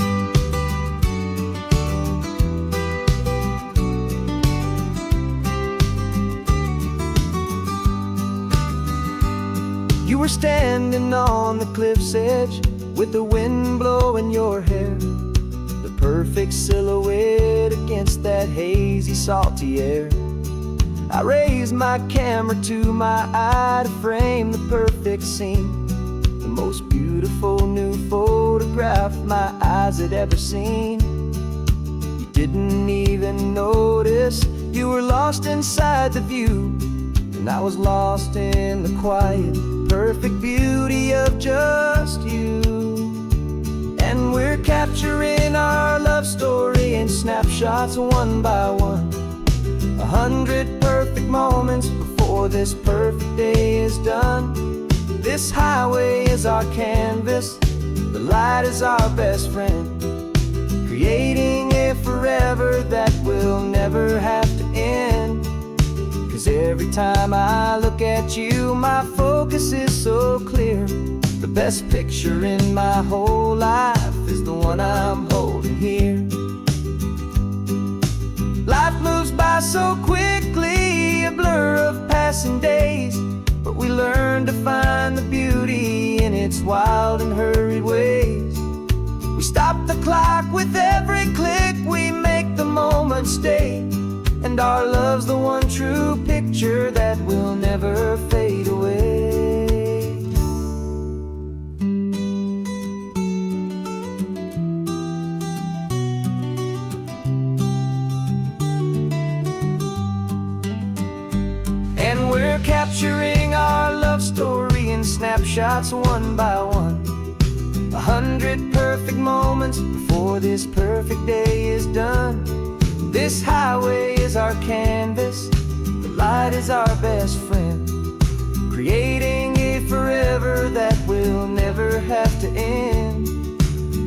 were standing on the cliff's edge with the wind blowing your hair, the perfect silhouette against that hazy, salty air. I raised my camera to my eye to frame the perfect scene, the most beautiful new photograph my eyes had ever seen. You didn't even notice you were lost inside the view, and I was lost in the quiet, perfect beauty of just you. And we're capturing our love story in snapshots one by one, 100 perfect moments before this perfect day is done. This highway is our canvas, the light is our best friend, creating a forever that will never have to end. 'Cause every time I look at you, my focus is so clear. The best picture in my whole life is the one I'm holding here. Life moves by so quickly, a blur of passing days, but we learn to find the beauty in its wild and hurried ways. We stop the clock with every click, we make the moment stay, and our love's the one true picture that will never fade away. And we're capturing our love story in snapshots one by one, 100 perfect moments before this perfect day is done. This highway is our canvas, the light is our best friend, creating a forever that will never have to end.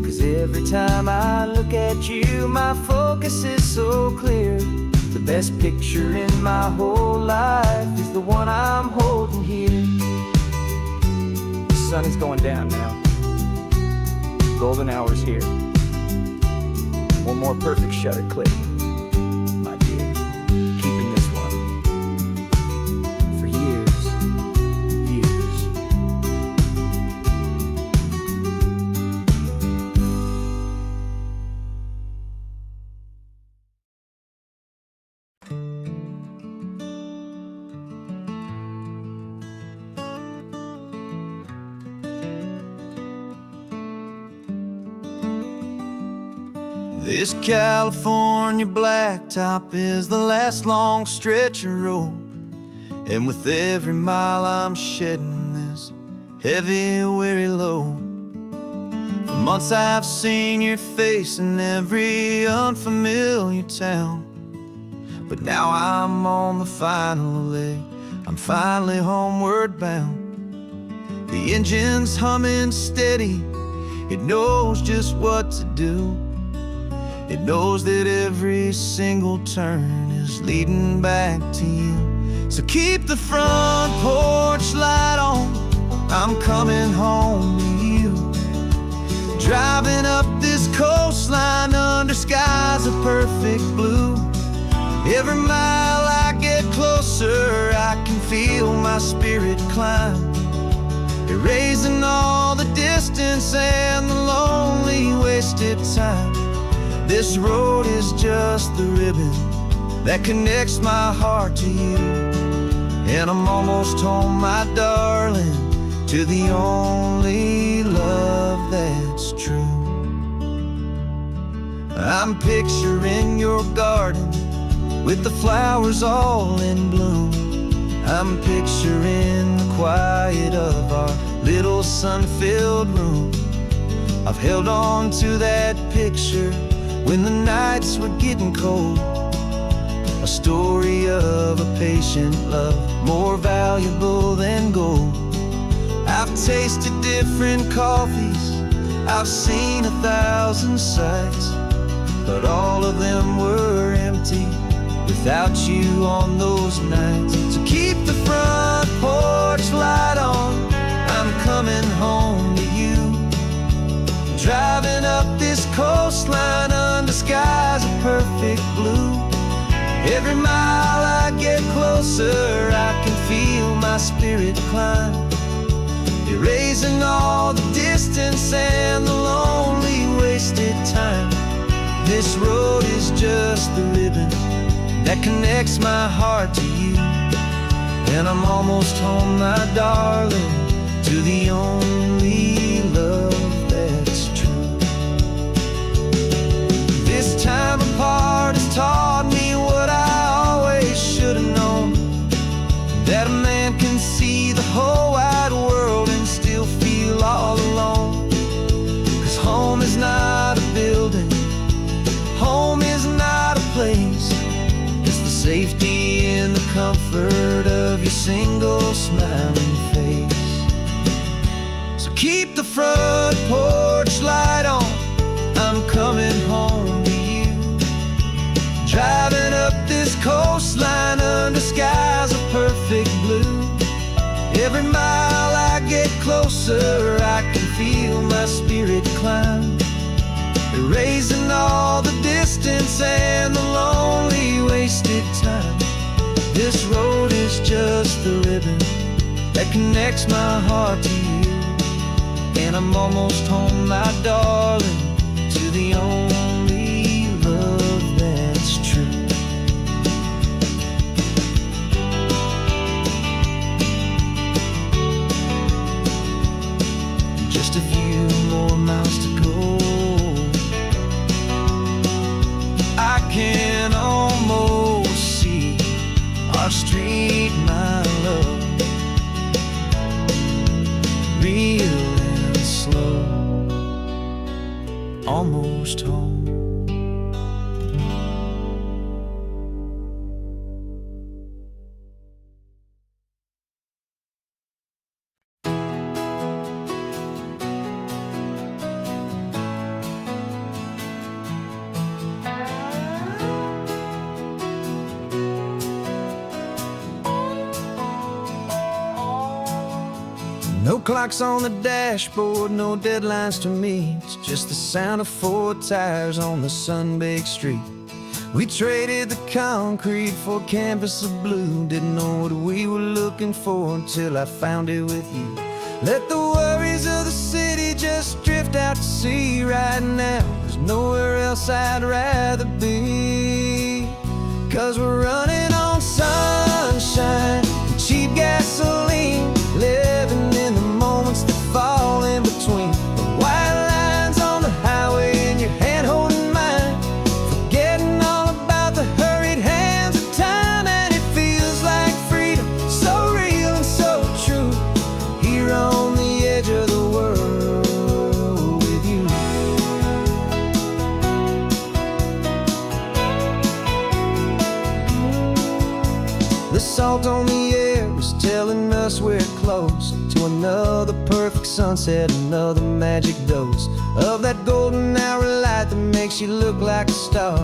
'Cause every time I look at you, my focus is so clear. The best picture in my whole life is the one I'm holding here. The sun is going down now, golden hour's here. One more perfect shutter click, my dear, keeping this one for years, years. This California blacktop is the last long stretch of road, and with every mile I'm shedding this heavy, weary load. For months I've seen your face in every unfamiliar town, but now I'm on the final leg, I'm finally homeward bound. The engine's humming steady, it knows just what to do. It knows that every single turn is leading back to you. So keep the front porch light on, I'm coming home to you. Driving up this coastline under skies of perfect blue. Every mile I get closer, I can feel my spirit climb, erasing all the distance and the lonely wasted time. This road is just the ribbon that connects my heart to you, and I'm almost home, my darling, to the only love that's true. I'm picturing your garden with the flowers all in bloom. I'm picturing the quiet of our little sun-filled room. I've held on to that picture when the nights were getting cold, a story of a patient love more valuable than gold. I've tasted different coffees, I've seen 1,000 sights, but all of them were empty without you on those nights. So keep the front porch light on, I'm coming home to you. Driving up this coastline under skies of perfect blue. Every mile I get closer, I can feel my spirit climb, erasing all the distance and the lonely wasted time. This road is just the ribbon that connects my heart to you, and I'm almost home, my darling, to the only love that's true. This time apart has taught me what I always should have known, that a man can see the whole wide world and still feel all alone. 'Cause home is not a building, home is not a place, it's the safety and the comfort of your single smiling face. So keep the front porch light on, I'm coming home to you. Driving up this coastline under skies of perfect blue. Every mile I get closer, I can feel my spirit climb, erasing all the distance and the lonely wasted time. This road is just the ribbon that connects my heart to you, and I'm almost home, my darling, to the only love that's true. Just a few more miles to go, I can almost see our street, my love, real and slow, almost home. No clocks on the dashboard, no deadlines to meet, it's just the sound of 4 tires on the sun-baked street. We traded the concrete for a canvas of blue, didn't know what we were looking for until I found it with you. Let the worries of the city just drift out to sea right now, there's nowhere else I'd rather be. 'Cause we're running on sunshine and cheap gasoline, living in the moments that fall in between the white lines on the highway and your hand holding mine, forgetting all about the hurried hands of time. And it feels like freedom, so real and so true, here on the edge of the world with you. The salt on the air is telling us we're close to another perfect sunset, another magic dose of that golden hour light that makes you look like a star,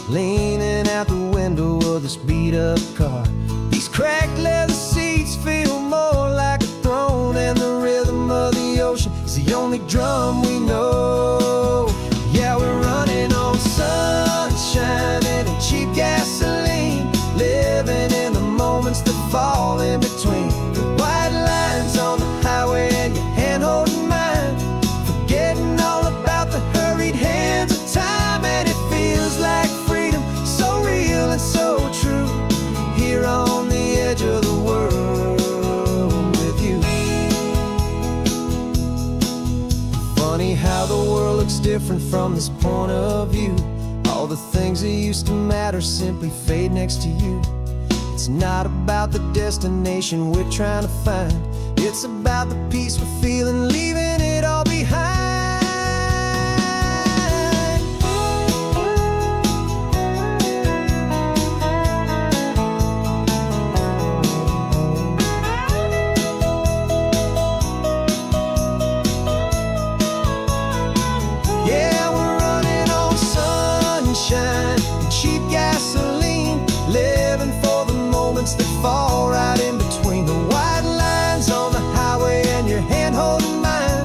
leaning out the window of this beat-up car. These cracked leather seats feel more like a throne, and the rhythm of the ocean is the only drum we know. Yeah, we're running on sunshine and cheap gasoline, living in the moments that fall in between the white lines on the highway and your hand holding mine, forgetting all about the hurried hands of time. And it feels like freedom, so real and so true, here on the edge of the world with you. Funny how the world looks different from this point of view, all the things that used to matter simply fade next to you. It's not about the destination we're trying to find, it's about the peace we're feeling, leaving it all behind. Yeah, we're running on sunshine and cheap gasoline, living for the moments that fall right in between the white lines on the highway and your hand holding mine,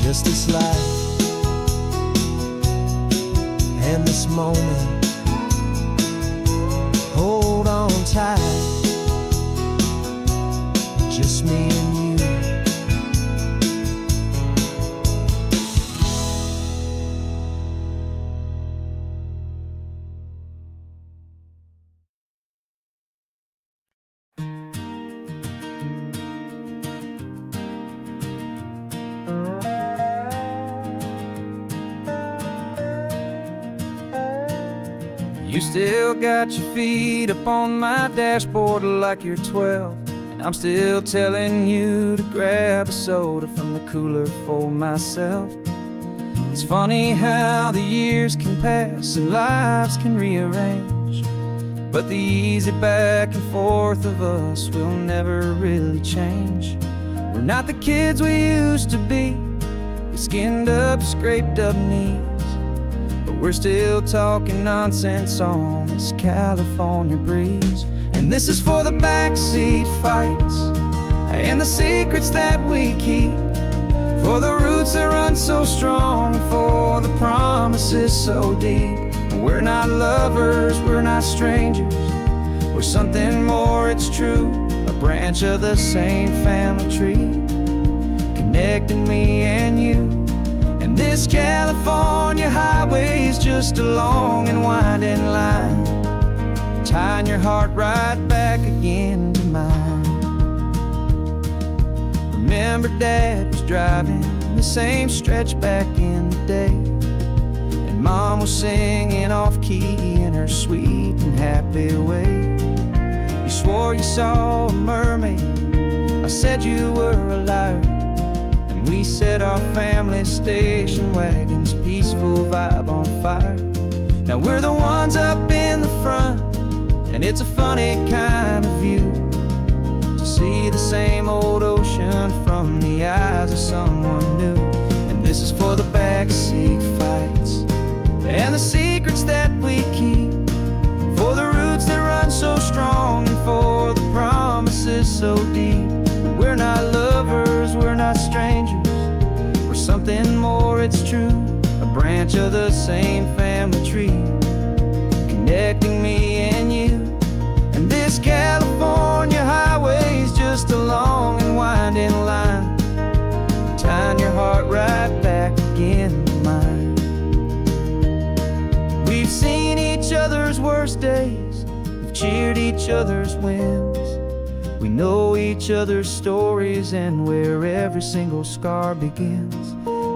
just this life and this moment. Hold on tight, just me and you. You still got your feet up on my dashboard like you're 12, and I'm still telling you to grab a soda from the cooler for myself. It's funny how the years can pass and lives can rearrange, but the easy back and forth of us will never really change. We're not the kids we used to be, with skinned up, scraped up knees, but we're still talking nonsense on this California breeze. And this is for the backseat fights and the secrets that we keep, for the roots that run so strong, for the promises so deep. We're not lovers, we're not strangers, we're something more, it's true. A branch of the same family tree, connecting me and you. And this California highway is just a long and winding line, tying your heart right back again to mine. Remember Dad was driving the same stretch back in the day, and Mom was singing off-key in her sweet and happy way. You swore you saw a mermaid, I said you were a liar, and we set our family station wagon's peaceful vibe on fire. Now we're the ones up in the front, and it's a funny kind of view to see the same old ocean from the eyes of someone new. And this is for the backseat fights and the secrets that we keep, for the roots that run so strong and for the promises so deep. We're not lovers, we're not strangers, we're something more, it's true. A branch of the same family tree, connecting me and you. And this California highway is just a long and winding line, tying your heart right back again to mine. We've seen each other's worst days, we've cheered each other's wins, we know each other's stories and where every single scar begins.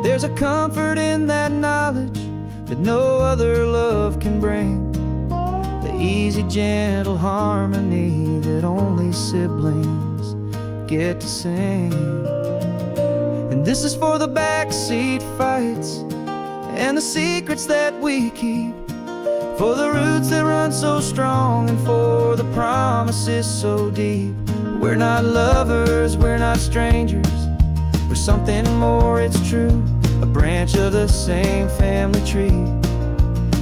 There's a comfort in that knowledge that no other love can bring, the easy, gentle harmony that only siblings get to sing. And this is for the backseat fights and the secrets that we keep, for the roots that run so strong and for the promises so deep. We're not lovers, we're not strangers, we're something more, it's true. A branch of the same family tree,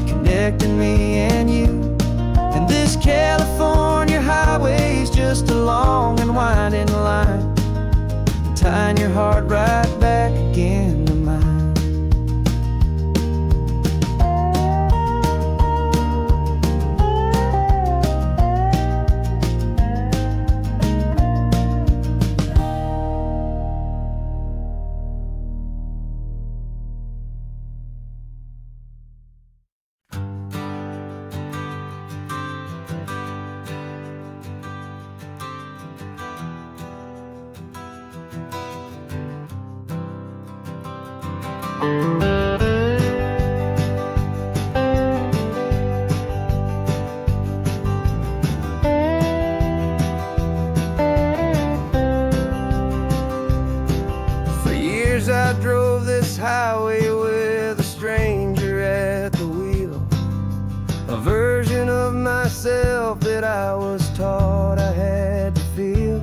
connecting me and you. And this California highway is just a long and winding line, tying your heart right back again to mine. For years I drove this highway with a stranger at the wheel, a version of myself that I was taught I had to feel.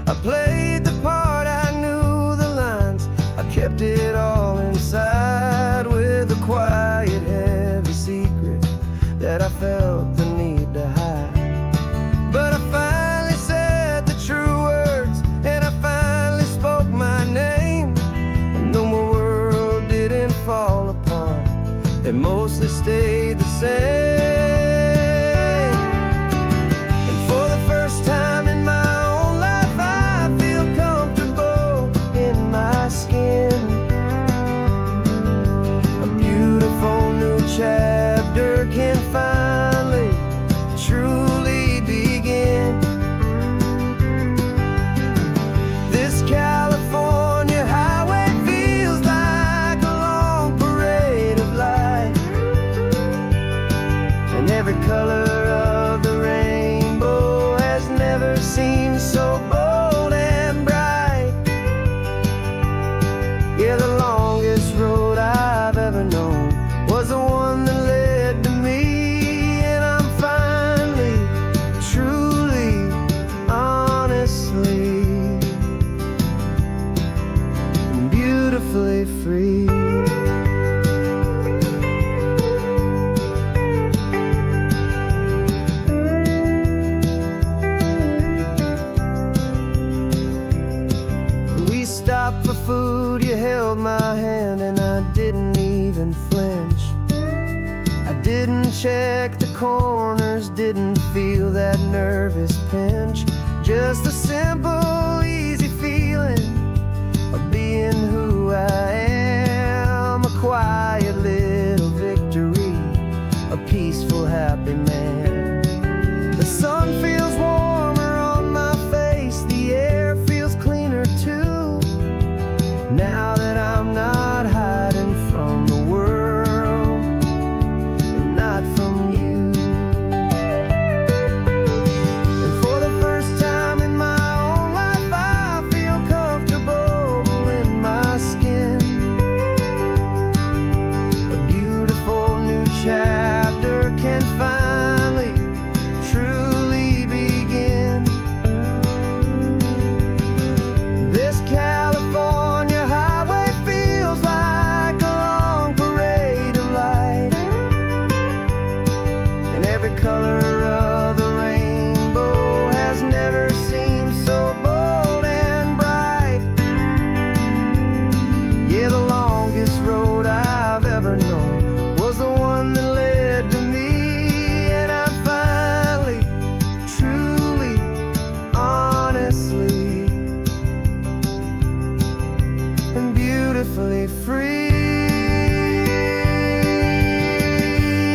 I played the part, I knew the lines, I kept it all inside with a quiet, heavy secret that I felt the need to hide. But I finally said the true words, and I finally spoke my name, and no more beautifully free. We stopped for food, you held my hand, and I didn't even flinch. I didn't check the corners, didn't feel that nervous pinch. Just a simple, easy feeling of being who I am. A quiet little victory, a peaceful, happy man. The sun feels warmer on my face, the air feels cleaner too. Now that I'm not hiding from the world, and not from you. And for the first time in my own life, I feel comfortable in my skin. A beautiful new chapter can finally, truly begin. This California highway feels like a long parade of light, and every color of the rainbow has never seemed so bold and bright. Yeah, the longest road I've ever known was the one that led to me, and I'm finally, truly, honestly, and beautifully free.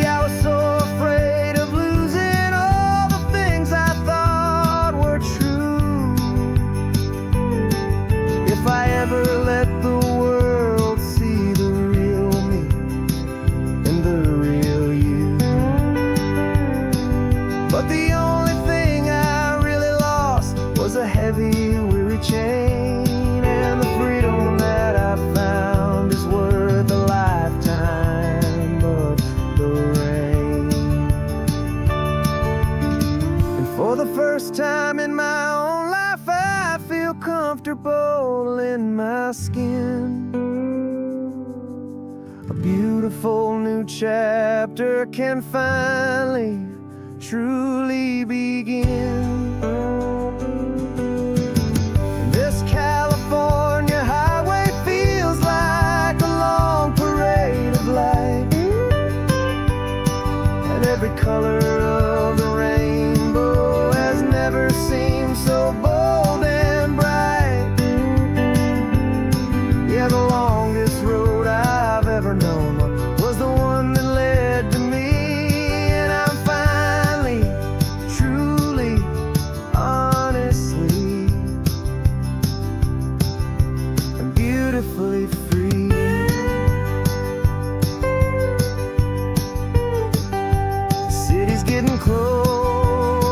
I was so afraid of losing all the things I thought were true. If I ever let the world see the real me and the real you. But the only thing I really lost was a heavy, weary chain, and the freedom that I found is worth a lifetime of the rain. And for the first time in my own life, I feel comfortable in my skin. A beautiful new chapter can finally, truly begin. This California highway feels like a long parade of light, and every color of the rainbow has never seemed so bold and bright. Yeah, the longest road I've ever known was the one that led to me, and I'm finally, truly, honestly, and beautifully free. The city's getting closer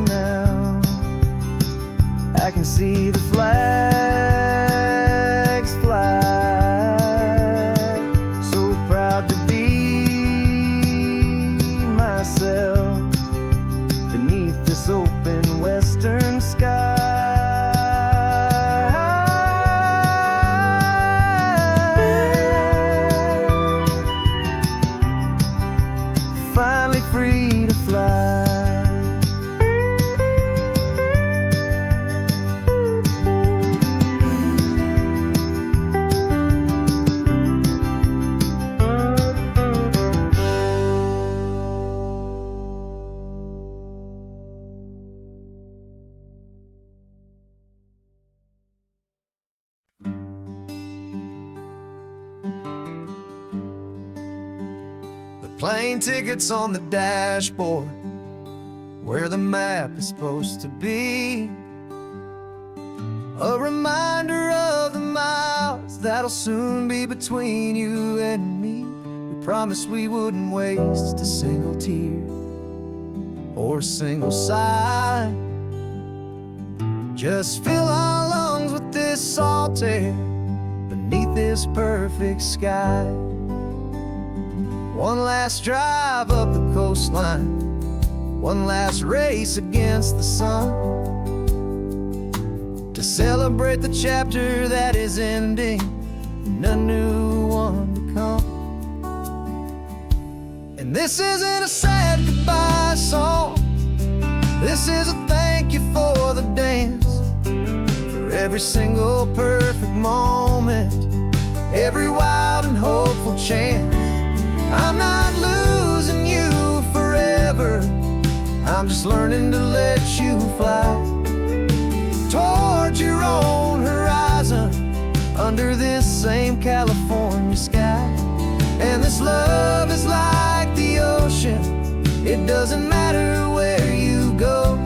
now. I can see the flags fly. So proud to be myself beneath this open western sky. Finally free to fly. The plane tickets on the dashboard, where the map is supposed to be. A reminder of the miles that'll soon be between you and me. We promised we wouldn't waste a single tear or a single sigh. Just fill our lungs with this salt air beneath this perfect sky. One last drive up the coastline, one last race against the sun, to celebrate the chapter that is ending and a new one to come. And this isn't a sad goodbye song. This is a thank you for the dance, for every single perfect moment, every wild and hopeful chance. I'm not losing you forever, I'm just learning to let you fly towards your own horizon, under this same California sky. And this love is like the ocean, it doesn't matter where you go,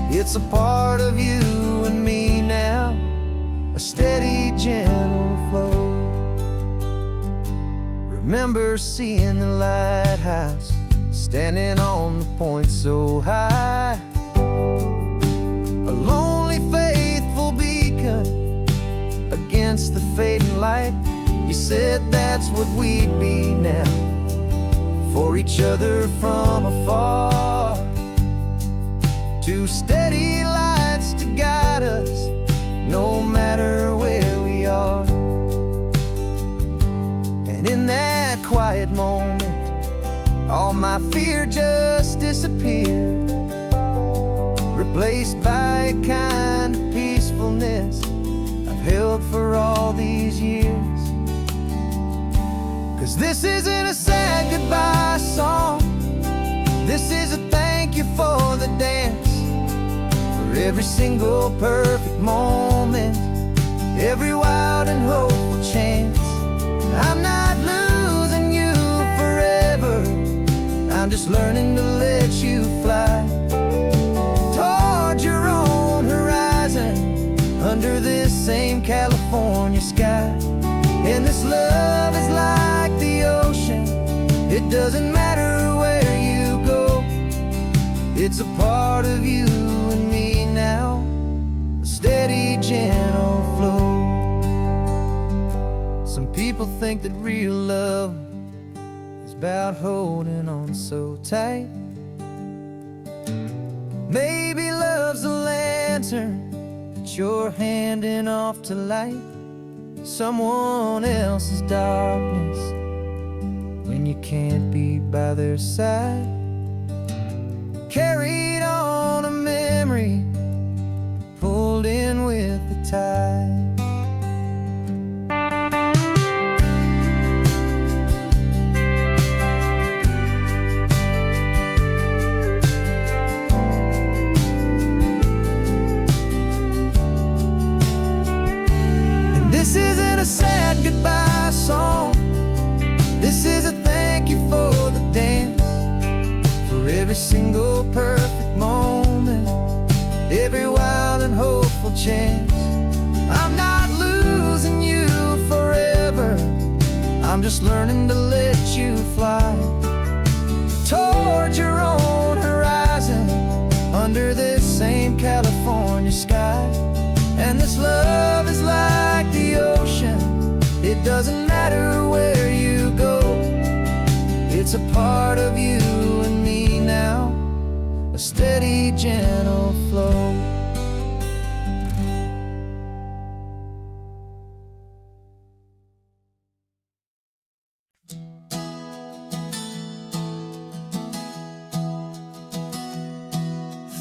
it's a part of you and me now, a steady, gentle flow. Remember seeing the lighthouse, standing on the point so high, a lonely, faithful beacon against the fading light. You said that's what we'd be now, for each other from afar. Two steady lights to guide us, no matter where we are. And in that quiet moment, all my fear just disappeared, replaced by a kind of peacefulness I've held for all these years. 'Cause this isn't a sad goodbye song, this is a thank you for the dance, for every single perfect moment, every wild and hopeful chance. I'm not losing you forever, I'm just learning to let you fly towards your own horizon, under this same California sky. And this love is like the ocean, it doesn't matter where you go, it's a part of you and me now, a steady, gentle flow. Some people think that real love is about holding on so tight. Maybe love's a lantern that you're handing off to light someone else's darkness when you can't be by their side. Carried on a memory, pulled in with the tide. This isn't a sad goodbye song, this is a thank you for the dance, for every single perfect moment, every wild and hopeful chance. I'm not losing you forever, I'm just learning to let you fly towards your own horizon, under this same California sky. And this love is like the ocean, it doesn't matter where you go, it's a part of you and me now, a steady, gentle flow.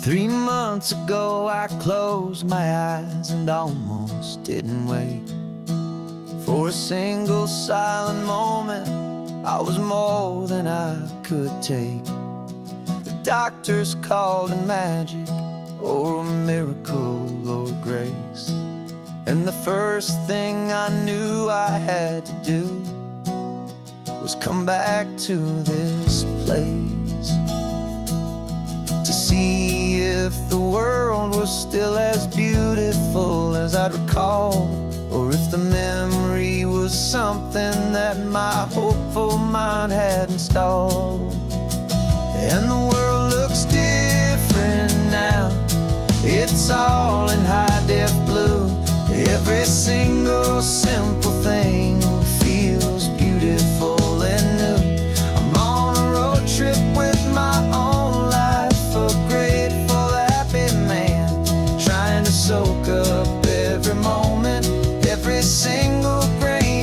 Three months ago I closed my eyes and almost didn't wait for a single silent moment. I was more than I could take. The doctors called it magic, or a miracle, or grace. And the first thing I knew I had to do was come back to this place, to see if the world was still as beautiful as I'd recall, or if the memory was something that my hopeful mind had installed. And the world looks different now, it's all in high-def blue. Every single simple thing feels beautiful and new. I'm on a road trip with my own life, a grateful, happy man, trying to soak up every moment, every single grain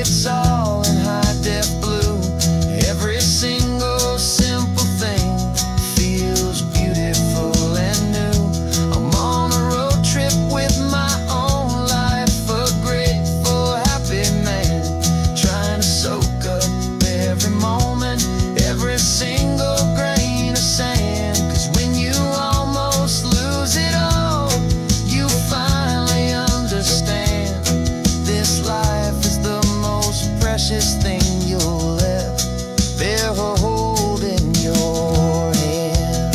it's all in high def blue. Every single simple thing feels beautiful and new. I'm on a road trip with my own life, a grateful, happy man, trying to soak up every moment, every single grain of sand. 'Cause when you almost lose it all, you finally understand this life is the most precious thing you'll ever hold in your hand.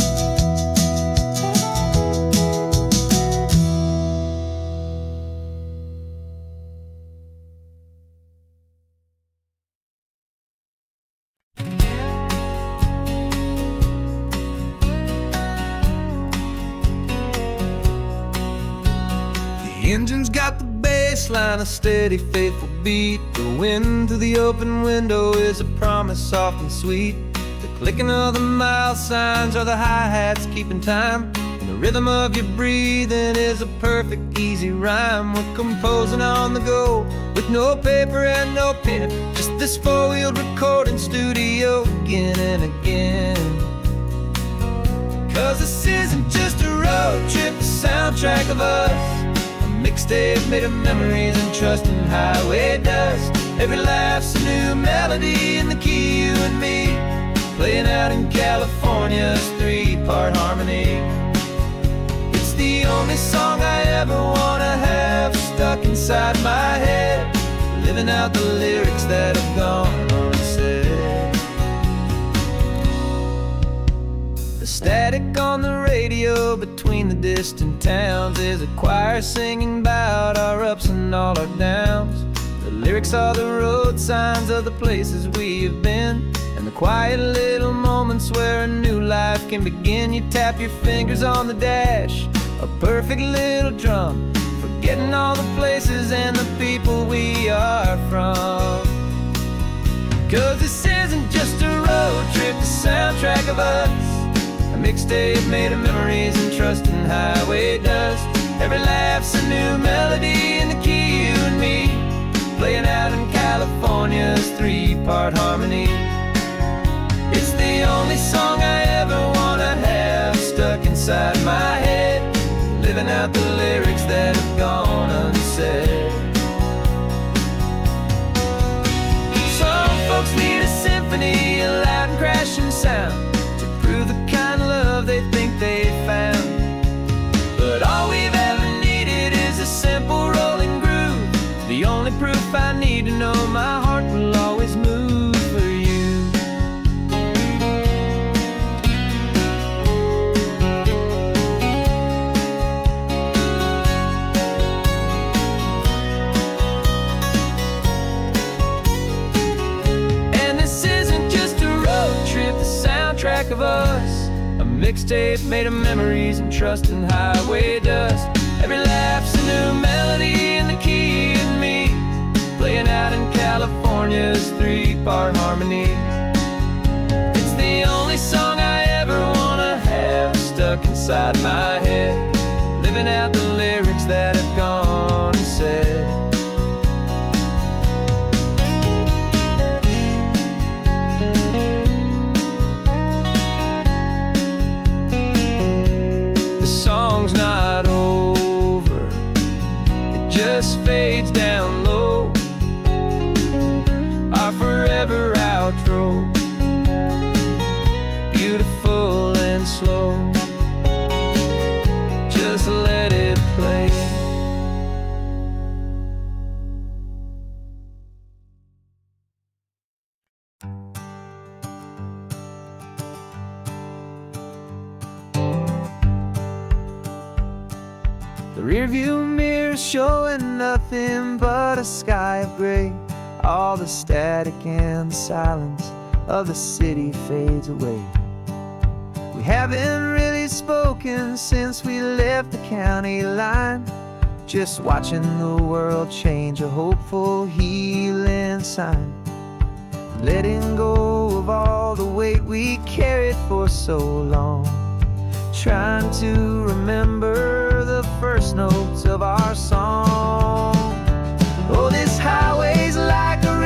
The engine's got the bass line, a steady, faithful beat. The wind through the open window is a promise, soft and sweet. The clicking of the mile signs are the hi-hats keeping time, and the rhythm of your breathing is a perfect, easy rhyme. We're composing on the go with no paper and no pen, just this four-wheeled recording studio again and again. 'Cause this isn't just a road trip, the soundtrack of us, mixtape made of memories and trust in highway dust. Every laugh's a new melody in the key, you and me, playing out in California's three-part harmony. It's the only song I ever wanna have stuck inside my head, living out the lyrics that have gone unsaid. The static on the radio between the distant towns is a choir singing about our ups and all our downs. The lyrics are the road signs of the places we have been, and the quiet little moments where a new life can begin. You tap your fingers on the dash, a perfect little drum, forgetting all the places and the people we are from. 'Cause this isn't just a road trip, the soundtrack of us, a mixtape made of memories and trust in highway dust. Every laugh's a new melody in the key, you and me, playing out in California's three-part harmony. It's the only song I ever wanna have stuck inside my head, living out the lyrics that have gone unsaid. Some folks need a symphony, a loud and crashing sound, the kind of love they think they found. But all we've ever needed is a simple rolling groove, the only proof I need to know my heart will always move for you. And this isn't just a road trip, the soundtrack of us, a mixtape made of memories and trust in highway dust. Every laugh's a new melody in the key and me, playing out in California's three-part harmony. It's the only song I ever wanna have stuck inside my head, living out the lyrics that have gone and said. Song's not over, it just fades down low, our forever outro, beautiful and slow, just let it play. The rearview mirror's showing nothing but a sky of gray. All the static and the silence of the city fades away. We haven't really spoken since we left the county line, just watching the world change, a hopeful healing sign. Letting go of all the weight we carried for so long, trying to remember the first notes of our song. Oh, this highway's like a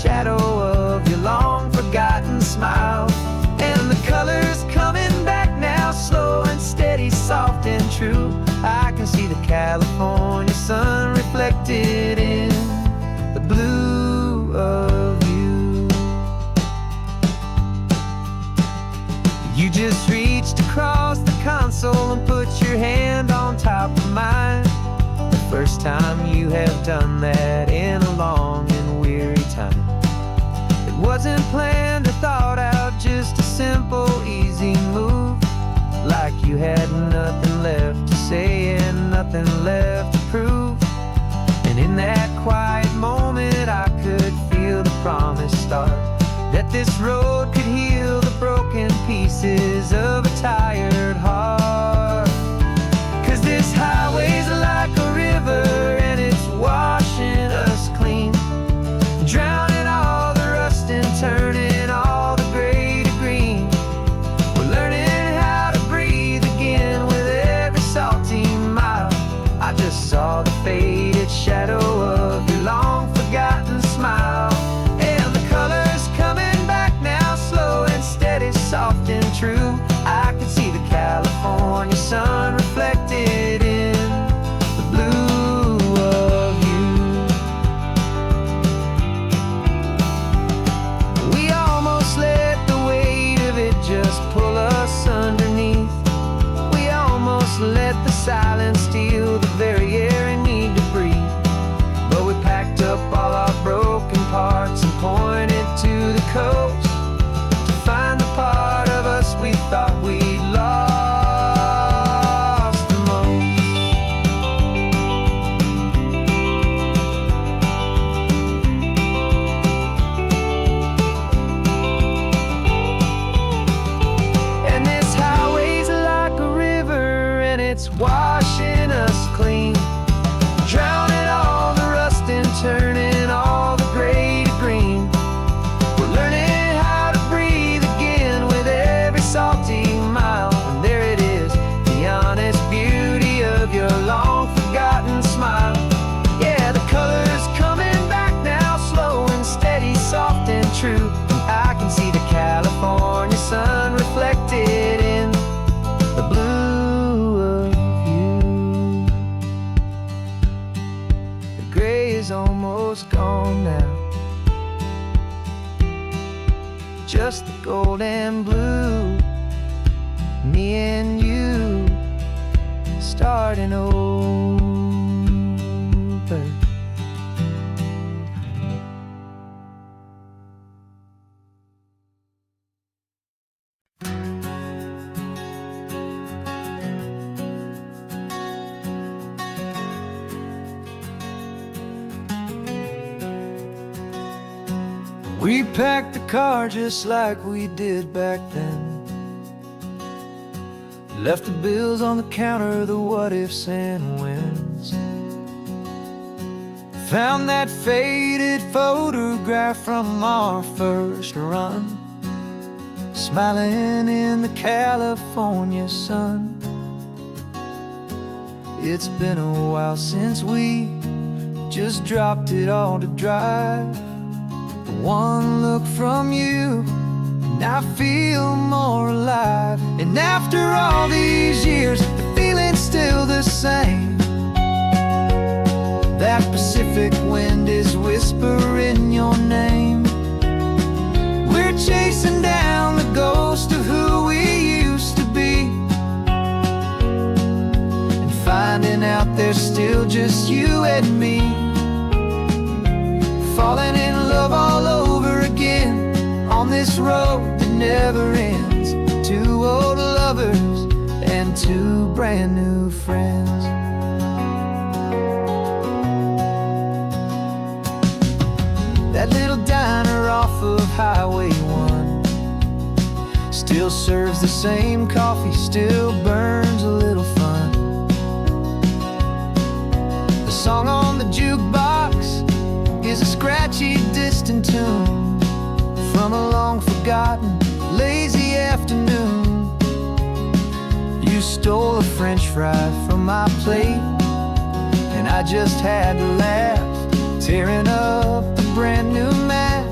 shadow of your long-forgotten smile. And the colors coming back now, slow and steady, soft and true. I can see the California sun reflected in the blue of you. You just reached across the console and put your hand on top of mine. The first time you have done that in a long and weary time. It wasn't planned or thought out, just a simple, easy move. Like you had nothing left to say and nothing left to prove. And in that quiet moment I could feel the promise start, that this road could heal the broken pieces of a tired heart. 'Cause this highway's like a river and it's washing us clean, drowning all the rust and turning all the gray to green. We're learning how to breathe again with every salty mile. I just saw the faded shadow of your long-forgotten smile. And the colors coming back now, slow and steady, soft and true. I can see the California sun reflected in the blue of you. We almost let the weight of it just pull us underneath. We almost let the silence steal the very air we need to breathe. But we packed up all our broken parts and pointed to the coast to find the part of us we thought we'd lost the most. And this highway's like a river and it's washing us clean, drowning all the rust and turning all the gray to green. We're learning how to breathe again with every salty mile. And there it is, the honest beauty of your long-forgotten smile. Yeah, the colors coming back now, slow and steady, soft and true. I can see the California sun reflected in the blue of you. The gray is almost gone now, just the gold and blue. Me and you starting over. We packed the car just like we did back then. Left the bills on the counter, the what ifs and whens. Found that faded photograph from our first run, smiling in the California sun. It's been a while since we just dropped it all to drive. One look from you and I feel more alive. And after all these years, the feeling's still the same. That Pacific wind is whispering your name. We're chasing down the ghost of who we used to be, and finding out there's still just you and me. Falling in love all over again on this road that never ends. Two old lovers and two brand new friends. That little diner off of Highway 1 still serves the same coffee, still burns a little fun. The song on the jukebox is a scratchy, distant tune from a long-forgotten, lazy afternoon. You stole a French fry from my plate, and I just had to laugh, tearing up the brand new map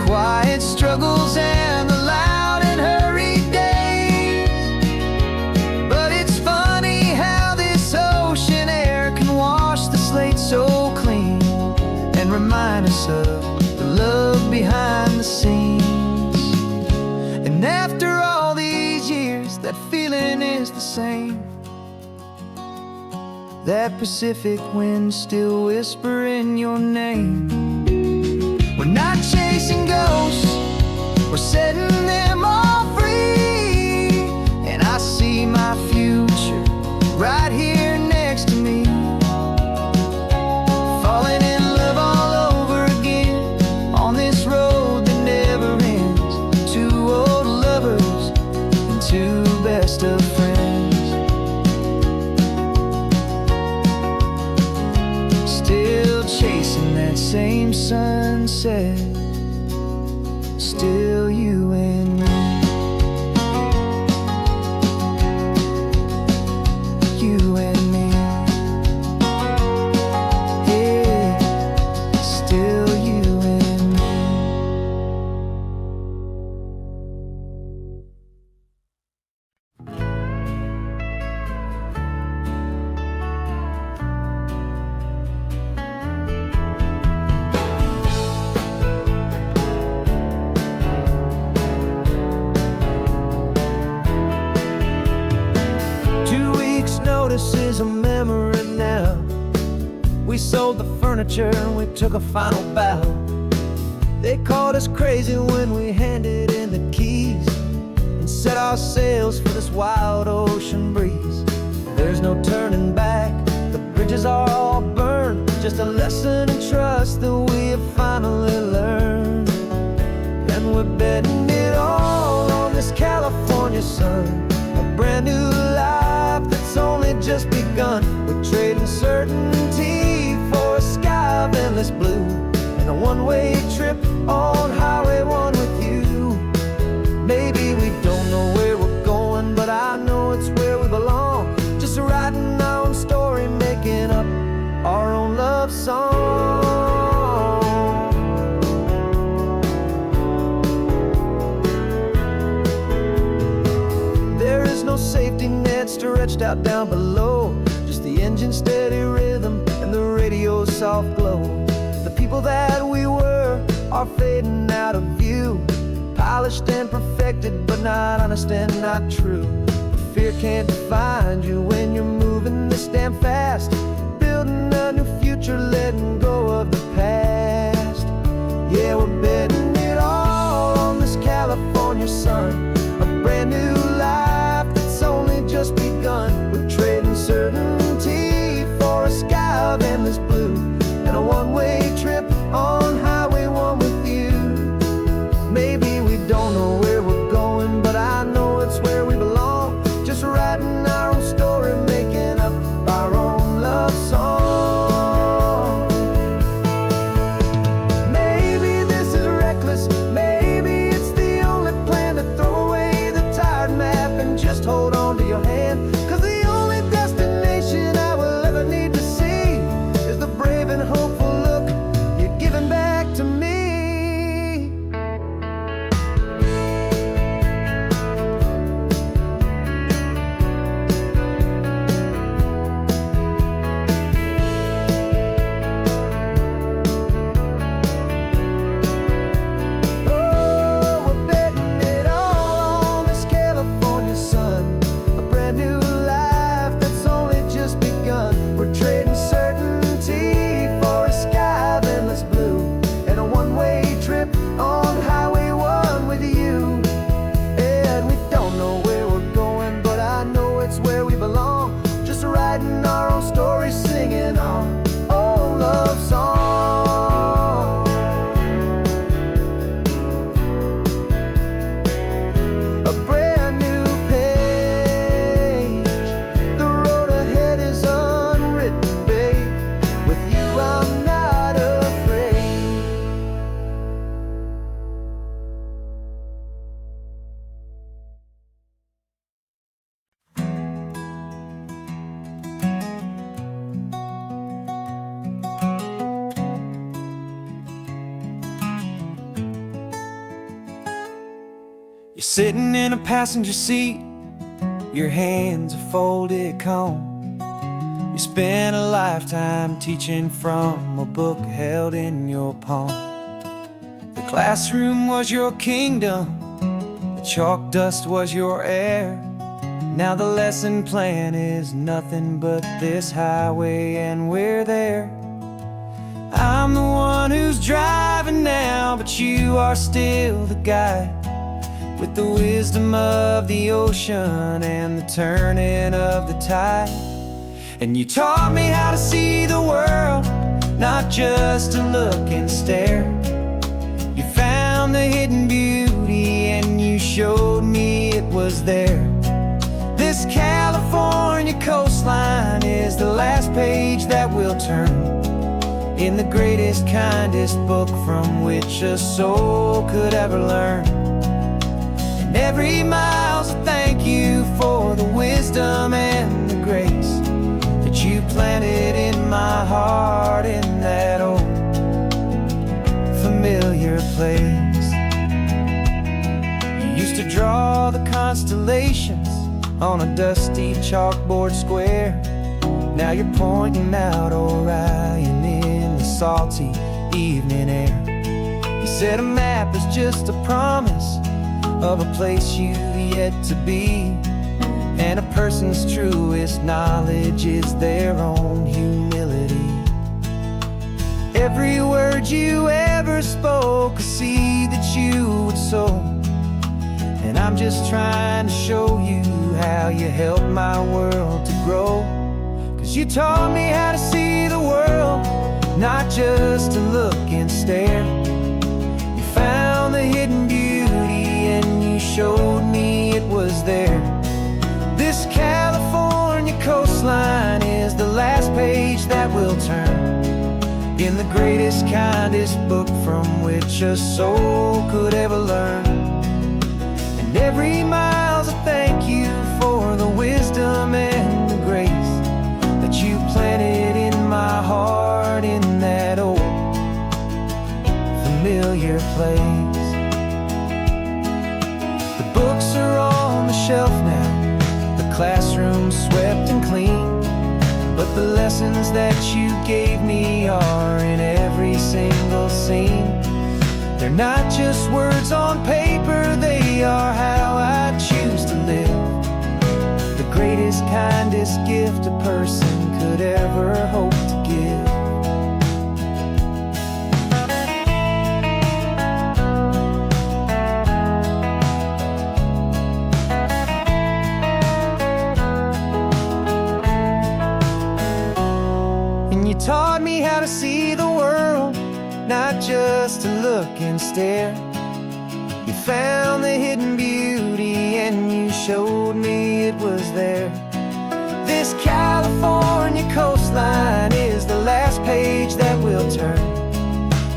quiet struggles and the loud and hurried days. But it's funny how this ocean air can wash the slate so clean and remind us of the love behind the scenes. And after all these years, that feeling is the same. That Pacific wind still whispering your name. We're not chasing ghosts, we're setting them all free. And I see my future right here next to me, falling in love all over again on this road that never ends. Two old lovers and two best of friends, still chasing that same sunset. Still you and me, you and me, yeah, still you and me. 2 weeks' notice is a memory now. We sold the furniture and we took a final bow. They called us crazy when we handed in the keys and set our sails for this wild ocean breeze. There's no turning back, the bridges are all burned. Just a lesson in trust that we have finally learned. And we're betting it all on this California sun, a brand new life that's only just begun. We're trading certainty for a sky of endless blue and a one-way trip on Highway 1 with you. Maybe we don't know where we're going, but I know it's where we belong. Just writing our own story, making up our own love song. There is no safety net stretched out down below, just the engine's steady rhythm and the radio's soft glow. The people that we were are fading out of view, polished and perfected, but not honest and not true. Fear can't define you when you're moving this damn fast, building a new future, letting go of the past. Yeah, we're betting it all on this California sun, a brand new life that's only just begun. We're trading certainty for a sky of endless blue and a one-way trip on Highway 1 with you. Maybe we don't know where we're going, but I know it's where we belong. Just writing our own story, making up our own love song. Maybe this is reckless You're sitting in a passenger seat, your hands are folded calm. You spent a lifetime teaching from a book held in your palm. The classroom was your kingdom, the chalk dust was your air. Now the lesson plan is nothing but this highway and we're there. I'm the one who's driving now, but you are still the guide, with the wisdom of the ocean and the turning of the tide. And you taught me how to see the world, not just to look and stare. You found the hidden beauty and you showed me it was there. This California coastline is the last page that we'll turn in the greatest, kindest book from which a soul could ever learn. And every mile's a thank you for the wisdom and the grace that you planted in my heart in that old familiar place. You used to draw the constellations on a dusty chalkboard square. Now you're pointing out Orion in the salty evening air. You said a map is just a promise of a place you've yet to be, and a person's truest knowledge is their own humility. Every word you ever spoke, a seed that you would sow, and I'm just trying to show you how you helped my world to grow. 'Cause you taught me how to see the world, not just to look and stare. You found the hidden beauty and you showed me it was there. This California coastline is the last page that we'll turn in the greatest, kindest book from which a soul could ever learn. And every mile's a thank you for the wisdom and the grace that you planted in my heart in that old familiar place. The books are on the shelf now, the classroom swept and clean, but the lessons that you gave me are in every single scene. They're not just words on paper, they are how I choose to live. The greatest, kindest gift a person could ever hope to give. And you taught me how to see the world, not just to look and stare. You found the hidden beauty and you showed me it was there. This California coastline is the last page that we'll turn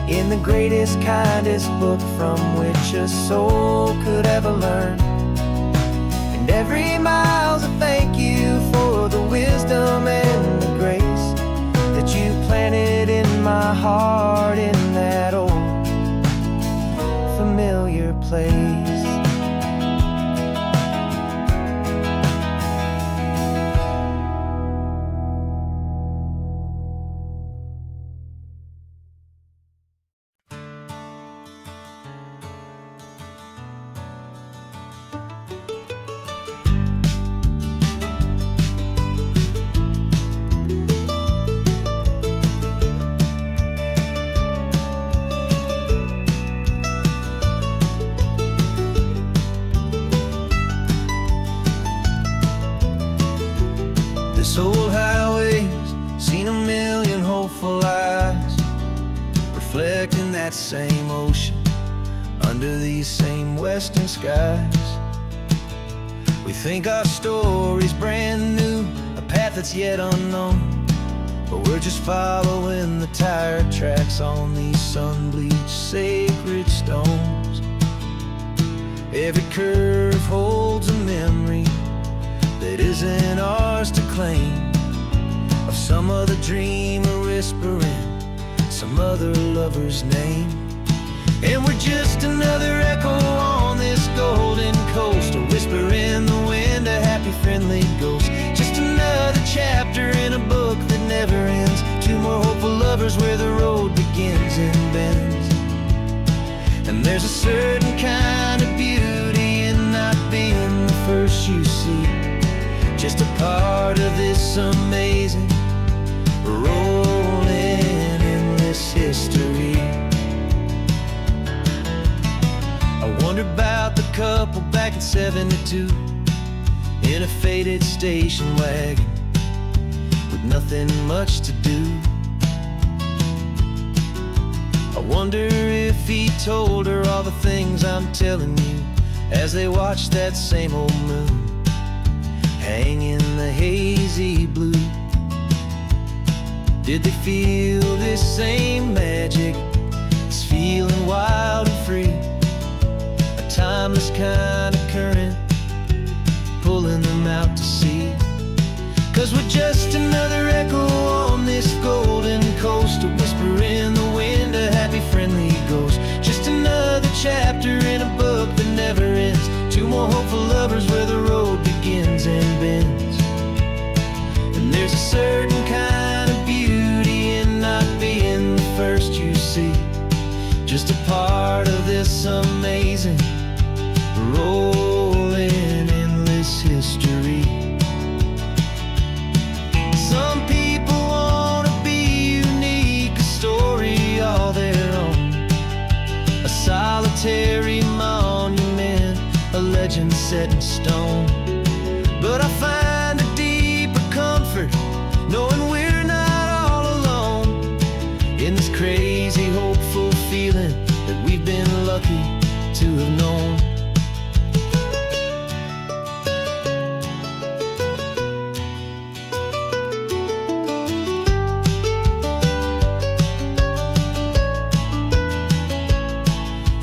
in the greatest, kindest book from which a soul could ever learn. And every mile's a thank you for the wisdom and the grace that you planted in my heart in that old familiar place. This old highway's seen a million hopeful eyes, reflecting that same ocean under these same western skies. We think our story's brand new, a path that's yet unknown, but we're just following the tire tracks on these sun-bleached sacred stones. Every curve holds a memory that isn't ours to claim, of some other dreamer whispering some other lover's name. And we're just another echo on this golden there's a certain kind of beauty in not being the first you see, just a part of this amazing rolling endless history. I wonder about the couple back in '72 in a faded station wagon with nothing much to do. I wonder if he told her all the things I'm telling you as they watched that same old moon hang in the hazy blue. Did they feel this same magic, this feeling wild and free, a timeless kind of current pulling them out to sea? 'Cause we're just another echo on this golden coast, a whisper in the wind, a happy friendly ghost, just another chapter in a book that never ends, two more hopeful lovers where the road begins and bends. And there's a certain kind of beauty in not being the first you see, just a part of this amazing rolling endless history. Some people want to be unique, a story all their own, a solitary monument, a legend set in stone. But I find a deeper comfort knowing we're not all alone in this crazy hopeful feeling that we've been lucky to have known.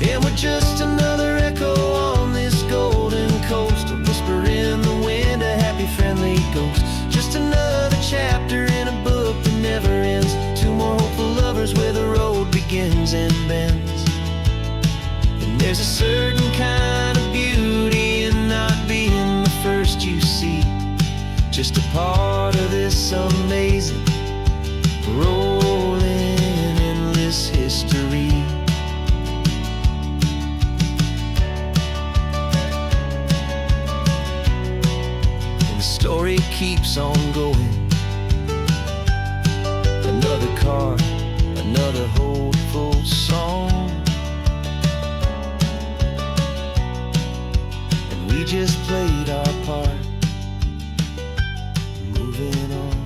And we're just another echo on this golden coast, a whisper in the wind, a happy friendly ghost, just another chapter in a book that never ends, two more hopeful lovers where the road begins and bends. And there's a certain kind of beauty in not being the first you see, just a part of this amazing rolling endless history. Story keeps on going, another card, another hopeful song, and we just played our part, moving on.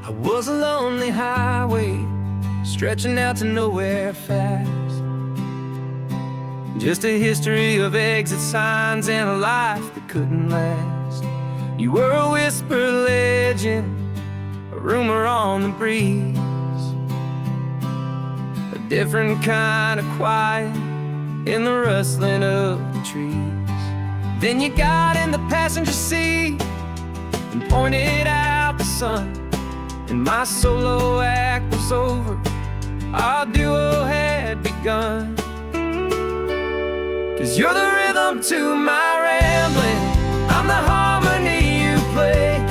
I was a lonely highway stretching out to nowhere fast, just a history of exit signs and a life that couldn't last. You were a whisper legend, a rumor on the breeze, a different kind of quiet in the rustling of the trees. Then you got in the passenger seat and pointed out the sun, and my solo act was over, our duo had begun. 'Cause you're the rhythm to my rambling, I'm the harmony you play.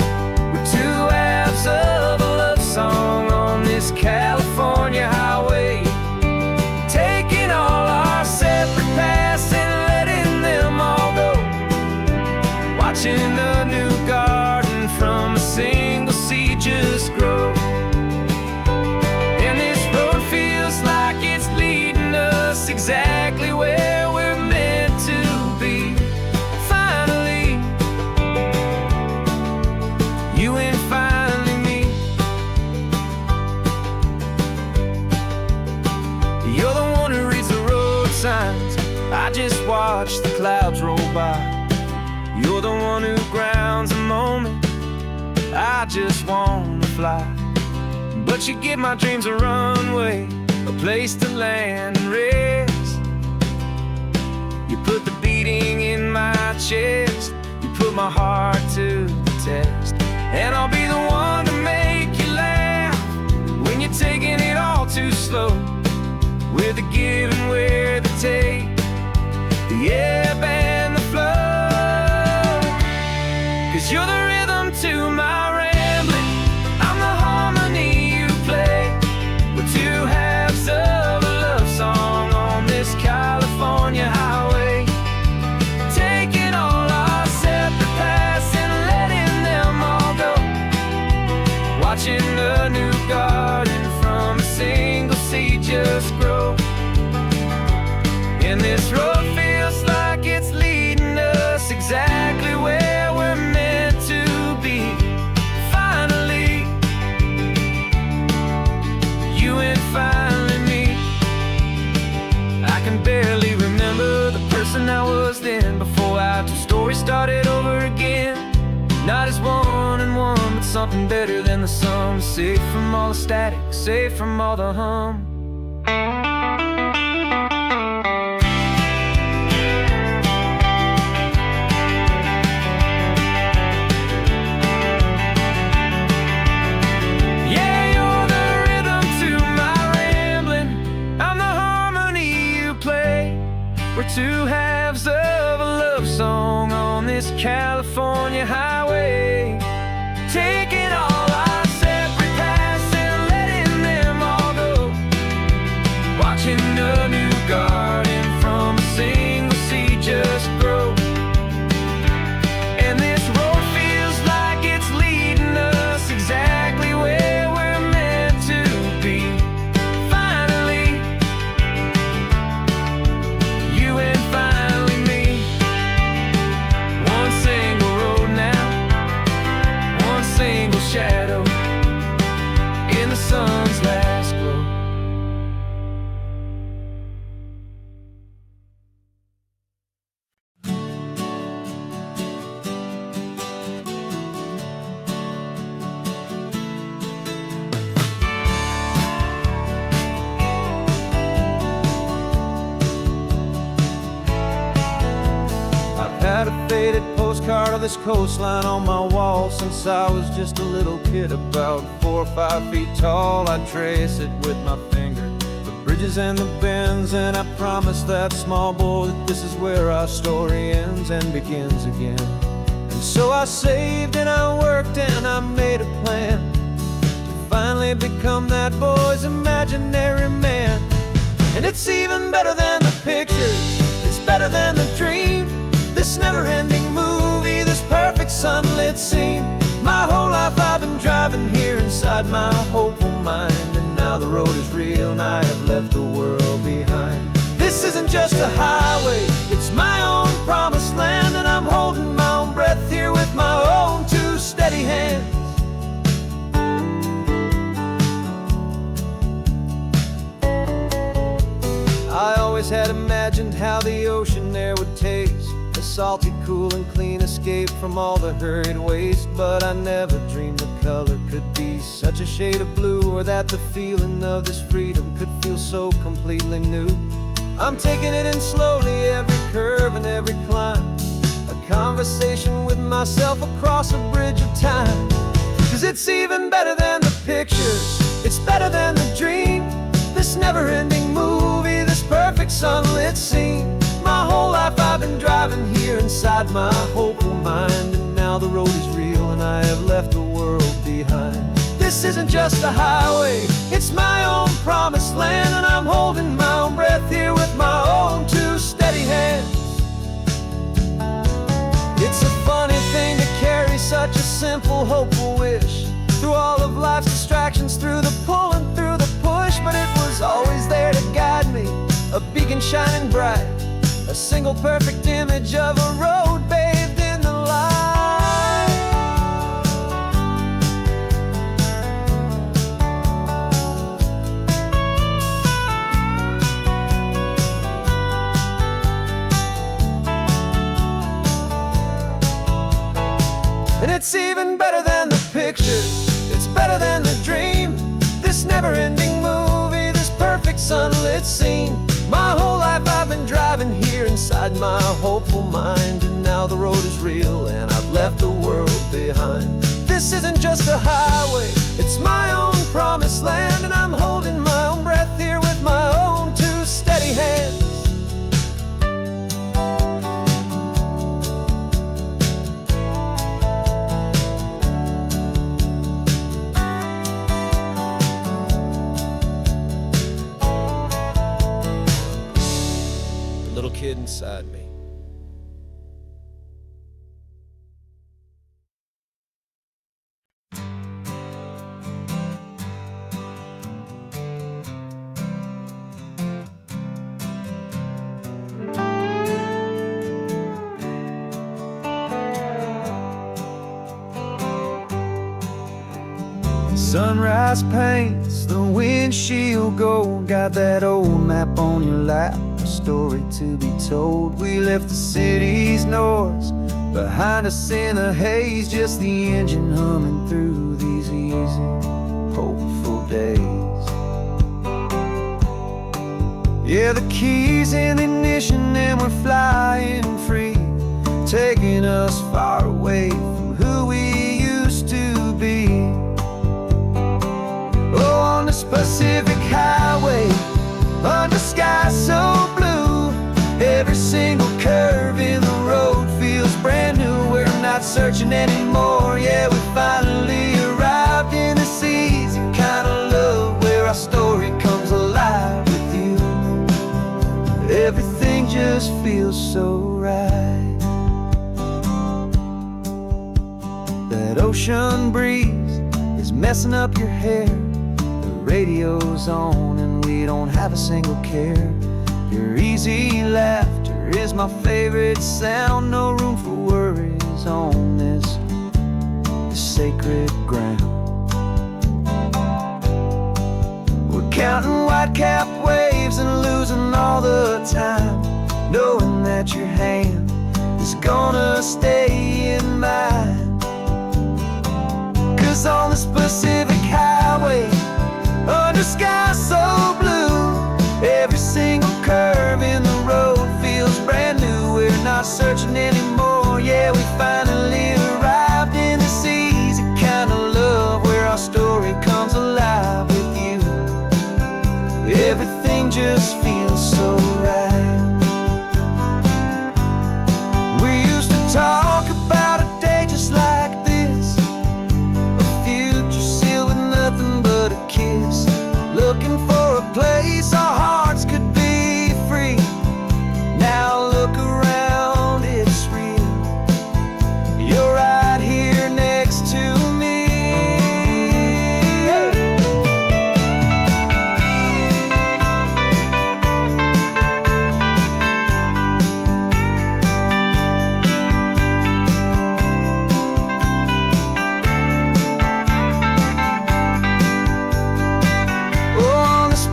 We're two halves of a love song on this California highway, taking all our separate paths and letting them all go, watching a new garden from a single seed just grow. And this road feels like it's leading us exactly where we're meant to be. Finally, you and finally me. You're the one who reads the road signs, I just watch the clouds roll by. You're the one who grounds a moment, I just wanna fly. But you give my dreams a runway, a place to land and rest. You put the beating in my chest, you put my heart to the test. And I'll be the one to make you laugh when you're taking it all too slow. with the give and where the take, the ebb and the flow. 'Cause you're the rhythm to my rambling, I'm the harmony you play. We're two halves of a love song on this California highway, taking all our separate paths and letting them all go, watching a new garden from a single seed just grow. And this road feels like it's leading us exactly where we're meant to be. Finally, you and finally me. I can barely remember the person I was then, before our two stories started over again. Not as one and one, but something better than the sum. Safe from all the static, safe from all the hum. We're two halves of a love song on this California highway, taking all our separate paths and letting them all go, watching a new garden from a single seed just grow. And this road feels like it's leading us exactly where we're meant to be. Finally, you and finally me. One single road now, one single shadow in the sun's last glow. Had a faded postcard of this coastline on my wall since I was just a little kid, about 4 or 5 feet tall. I trace it with my finger, the bridges and the bends, and I promised that small boy that this is where our story ends and begins again. And so I saved and I worked and I made a plan to finally become that boy's imaginary man. And it's even better than the pictures, it's better than the dream, this never-ending movie, this perfect sunlit scene. My whole life I've been driving here inside my hopeful mind, and now the road is real and I have left the world behind. This isn't just a highway, it's my own promised land, and I'm holding my own breath here with my own two steady hands. I always had imagined how the ocean air would taste, a salty, cool and clean escape from all the hurried waste. But I never dreamed the color could be such a shade of blue, or that the feeling of this freedom could feel so completely new. I'm taking it in slowly, every curve and every climb, a conversation with myself across a bridge of time. 'Cause it's even better than the pictures, it's better than the dream, this never-ending movie, this perfect sunlit scene. My whole life I've been driving here inside my hopeful mind, and now the road is real and I have left the world behind. This isn't just a highway, it's my own promised land, and I'm holding my own breath here with my own two steady hands. It's a funny thing to carry such a simple, hopeful wish through all of life's distractions, through the pull and through the push, but it was always there to guide me, a beacon shining bright, a single perfect image of a road bathed in the light. And it's even better than the pictures, it's better than the dream, this never-ending movie, this perfect sunlit scene. My whole life I've been driving here inside my hopeful mind, and now the road is real and I've left the world behind. This isn't just a highway, it's my own promised land, and I'm holding my own breath here with my own two little kid inside me. Sunrise paints the windshield gold. Got that old map on your lap, a story to be told. We left the city's noise behind us in the haze, just the engine humming through these easy, hopeful days. Yeah, the keys in the ignition and we're flying free, taking us far away from who we used to be. Oh, on this Pacific highway, under sky so blue, every single curve in the road feels brand new. We're not searching anymore, yeah, we finally arrived in this easy kind of love, where our story comes alive with you. Everything just feels so right. That ocean breeze is messing up your hair, radio's on and we don't have a single care. Your easy laughter is my favorite sound. No room for worries on this sacred ground. We're counting white-capped waves and losing all the time, knowing that your hand is gonna stay in mine. 'Cause on this Pacific highway, under sky so blue, every single curve in the road feels brand new. We're not searching anymore, yeah, we finally arrived in this easy kind of love, where our story comes alive with you. Everything just feels so right. We used to talk about a day just like this, a future sealed with nothing but a kiss, looking for a place our hearts could be free. Now look around, it's real. You're right here next to me.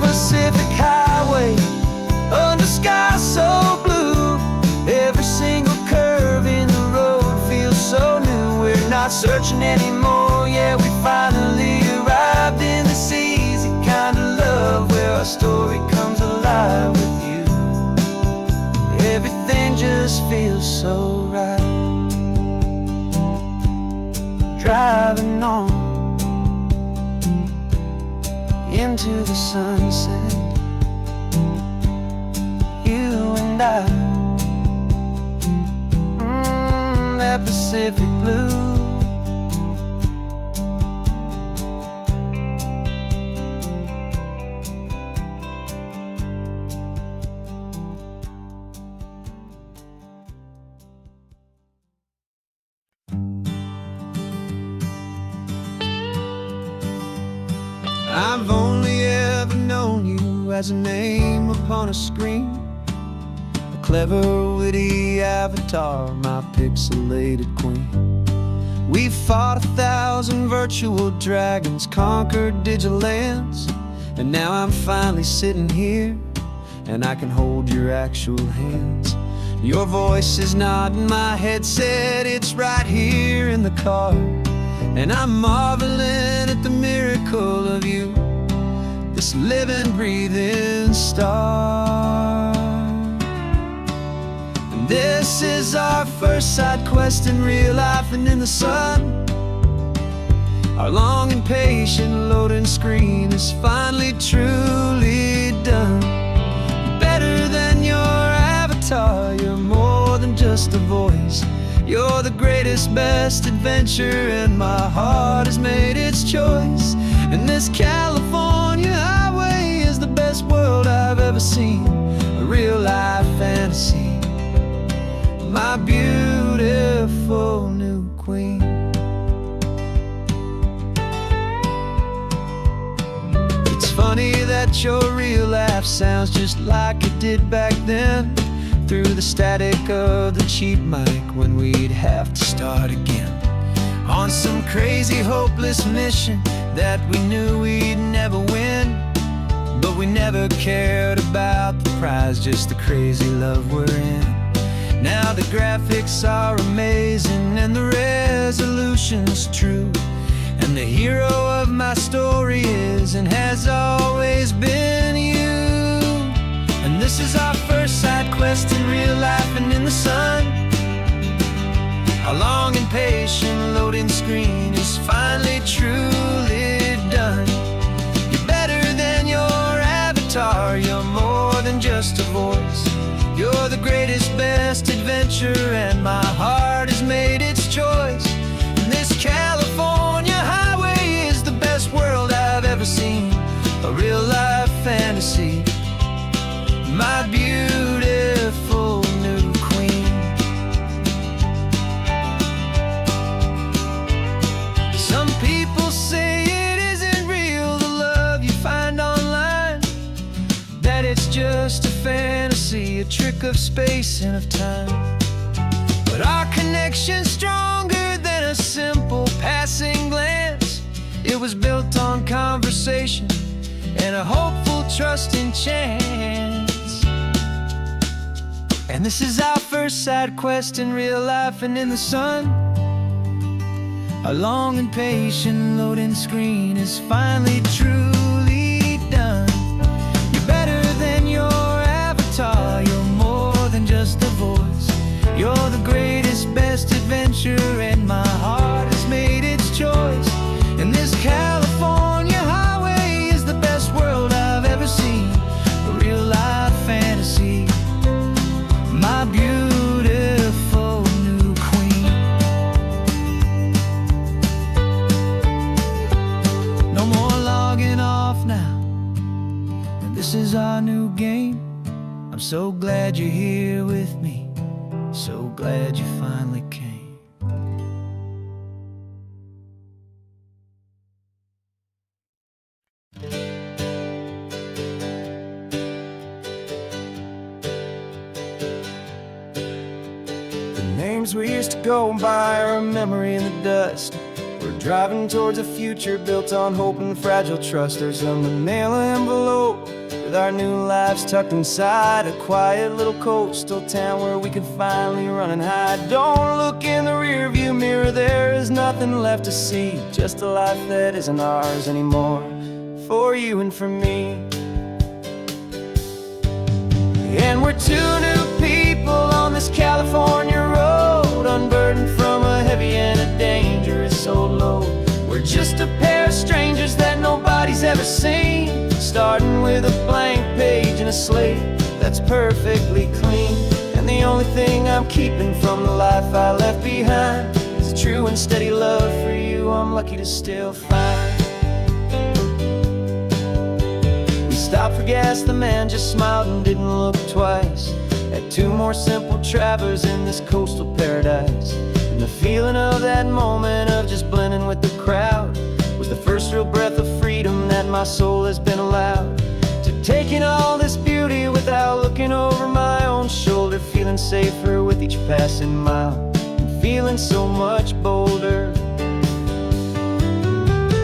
Pacific highway, under sky so blue, every single curve in the road feels so new. We're not searching anymore, yeah, we finally arrived in this easy kind of love, where our story comes alive with you. Everything just feels so right. Driving on into the sunset, you and I, that Pacific blue. I've only ever known you as a name upon a screen, a clever, witty avatar, my pixelated queen. We've fought 1,000 virtual dragons, conquered digital lands, and now I'm finally sitting here, and I can hold your actual hands. Your voice is not in my headset, it's right here in the car, and I'm marveling at the miracle of you, this living, breathing star. And this is our first side quest in real life and in the sun. Our long and patient loading screen is finally truly done. Better than your avatar, you're more than just a voice. You're the greatest, best adventure, and my heart has made its choice. And this California highway is the best world I've ever seen, a real life fantasy. life sounds just like it did back then, through the static of the cheap mic, when we'd have to start again on some crazy hopeless mission that we knew we'd never win. But we never cared about the prize, just the crazy love we're in. Now the graphics are amazing and the resolution's true, and the hero of my story is and has always been you. And this is our first side quest in real life and in the sun. Our long and patient loading screen is finally truly done. You're better than your avatar, you're more than just a voice. You're the greatest, best adventure, and my heart has made its choice. And this California highway is the best world I've ever seen, a real life fantasy, my beautiful new queen. Some people say it isn't real, the love you find online, that it's just a fantasy, a trick of space and of time. But our connection's stronger than a simple passing glance. It was built on conversation and a hopeful, trusting chance. And this is our first side quest in real life and in the sun. Our long and patient loading screen is finally truly done. You're better than your avatar, you're more than just a voice. You're the greatest, best adventure, and my heart has made its choice. And this California highway is the best world I've ever seen, a real life fantasy, my beautiful new queen. No more logging off now, and this is our new game. I'm so glad you're here with me, so glad you finally came. The names we used to go by are a memory in the dust. We're driving towards a future built on hope and fragile trust. There's a manila envelope with our new lives tucked inside, a quiet little coastal town where we can finally run and hide. Don't look in the rearview mirror, there is nothing left to see, just a life that isn't ours anymore, for you and for me. And we're two new people on this California road, unburdened from a heavy and a dangerous old load. We're just a pair of strangers that nobody's ever seen, starting with a blank page and a slate that's perfectly clean. And the only thing I'm keeping from the life I left behind is a true and steady love for you I'm lucky to still find. We stopped for gas, the man just smiled and didn't look twice. Had two more simple travelers in this coastal paradise. And the feeling of that moment of just blending with the crowd was the first real breath of freedom that my soul has been allowed to take in all this beauty without looking over my own shoulder, feeling safer with each passing mile and feeling so much bolder.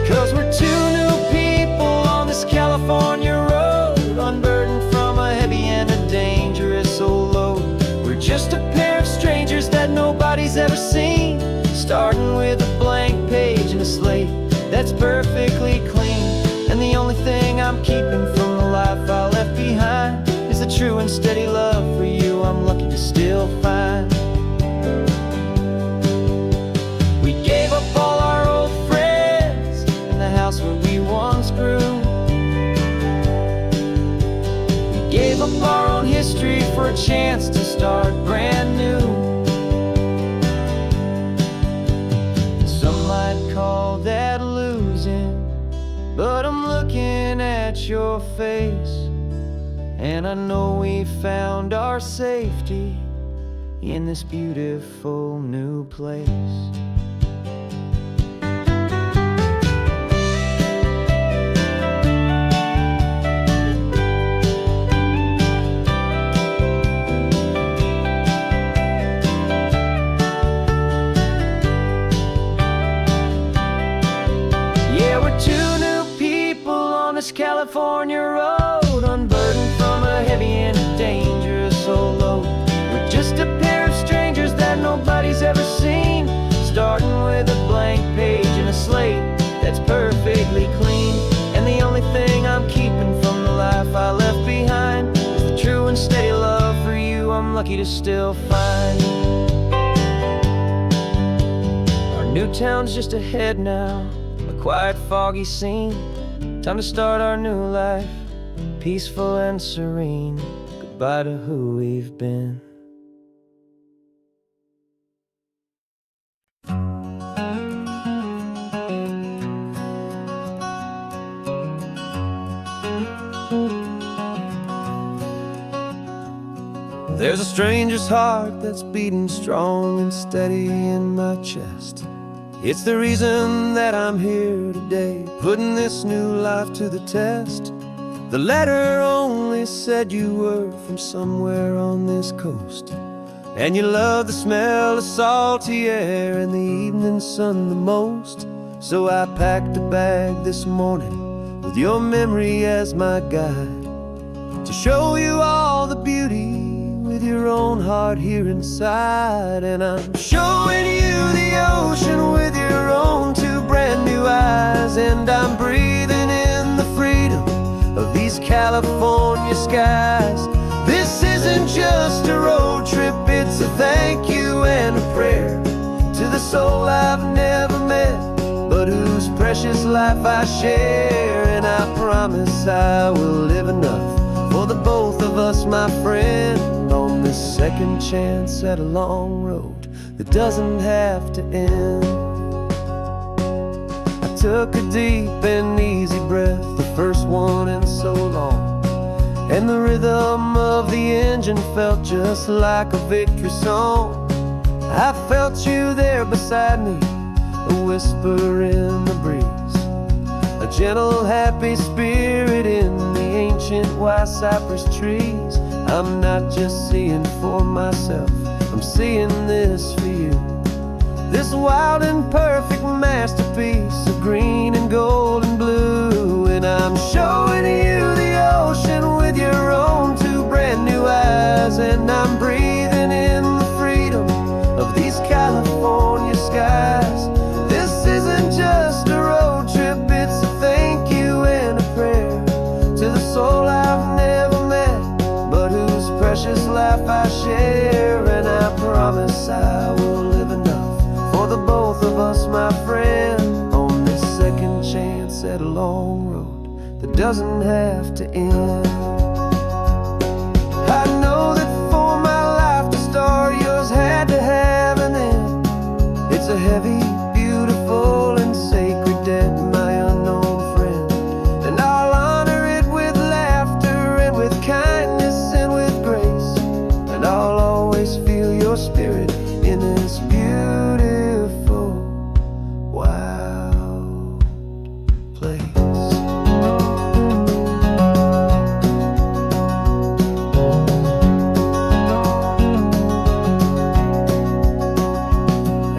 Cause we're two new people on this California road, unburdened from a heavy and a dangerous old load. We're just a pair of strangers that nobody's ever seen, starting with a blank page and a slate that's perfectly clean. And the only thing I'm keeping from the life I left behind is a true and steady love for you I'm lucky to still find. We gave up all our old friends and the house where we once grew. We gave up our own history for a chance to start brand new. Some might call that losing, but I'm looking at your face, and I know we found our safety in this beautiful new place. lucky to still find you. Our new town's just ahead now, a quiet, foggy scene. Time to start our new life, peaceful and serene. Goodbye to who we've been. There's a stranger's heart that's beating strong and steady in my chest. It's the reason that I'm here today, putting this new life to the test. The letter only said you were from somewhere on this coast, and you love the smell of salty air and the evening sun the most. So I packed a bag this morning with your memory as my guide, to show you all the beauty with your own heart here inside. And I'm showing you the ocean with your own two brand new eyes, and I'm breathing in the freedom of these California skies. This isn't just a road trip, it's a thank you and a prayer to the soul I've never met, but whose precious life I share. And I promise I will live enough for the both of us, my friend, on this second chance at a long road that doesn't have to end. I took a deep and easy breath, the first one in so long, and the rhythm of the engine felt just like a victory song. I felt you there beside me, a whisper in the breeze, a gentle, happy spirit in the ancient white cypress trees. I'm not just seeing for myself, I'm seeing this for you. This wild and perfect masterpiece of green and gold and blue. And I'm showing you the ocean with your own two brand new eyes, and I'm breathing in the freedom of these California skies. This isn't just a road trip, it's a thank you and a prayer to the soul I've never met, but whose precious life I share. And I promise I will live enough for the both of us, my friend, on this second chance at a long road that doesn't have to end. I know that for my life to start, yours had to have an end. It's a heavy, beautiful, and sacred debt, my unknown friend, and I'll honor it with laughter and with kindness and with grace, and I'll always feel your spirit in this beautiful, wild place.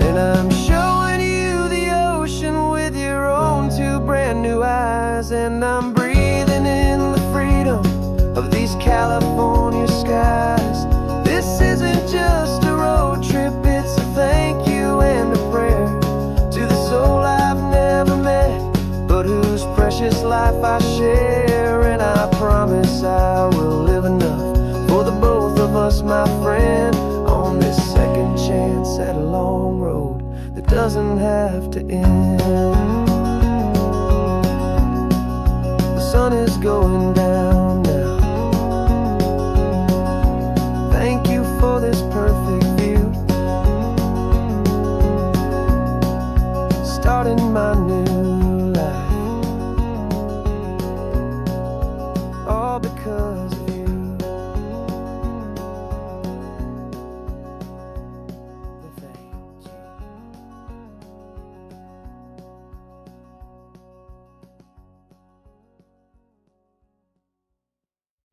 And I'm showing you the ocean with your own two brand new eyes, and I'm breathing in the freedom of these California skies. This isn't just a road trip, it's a thank you and a prayer to the soul I've never met, but whose precious life I share. And I promise I will live enough for the both of us, my friend, on this second chance at a long road that doesn't have to end. The sun is going down now. Thank you for this perfect view, starting my new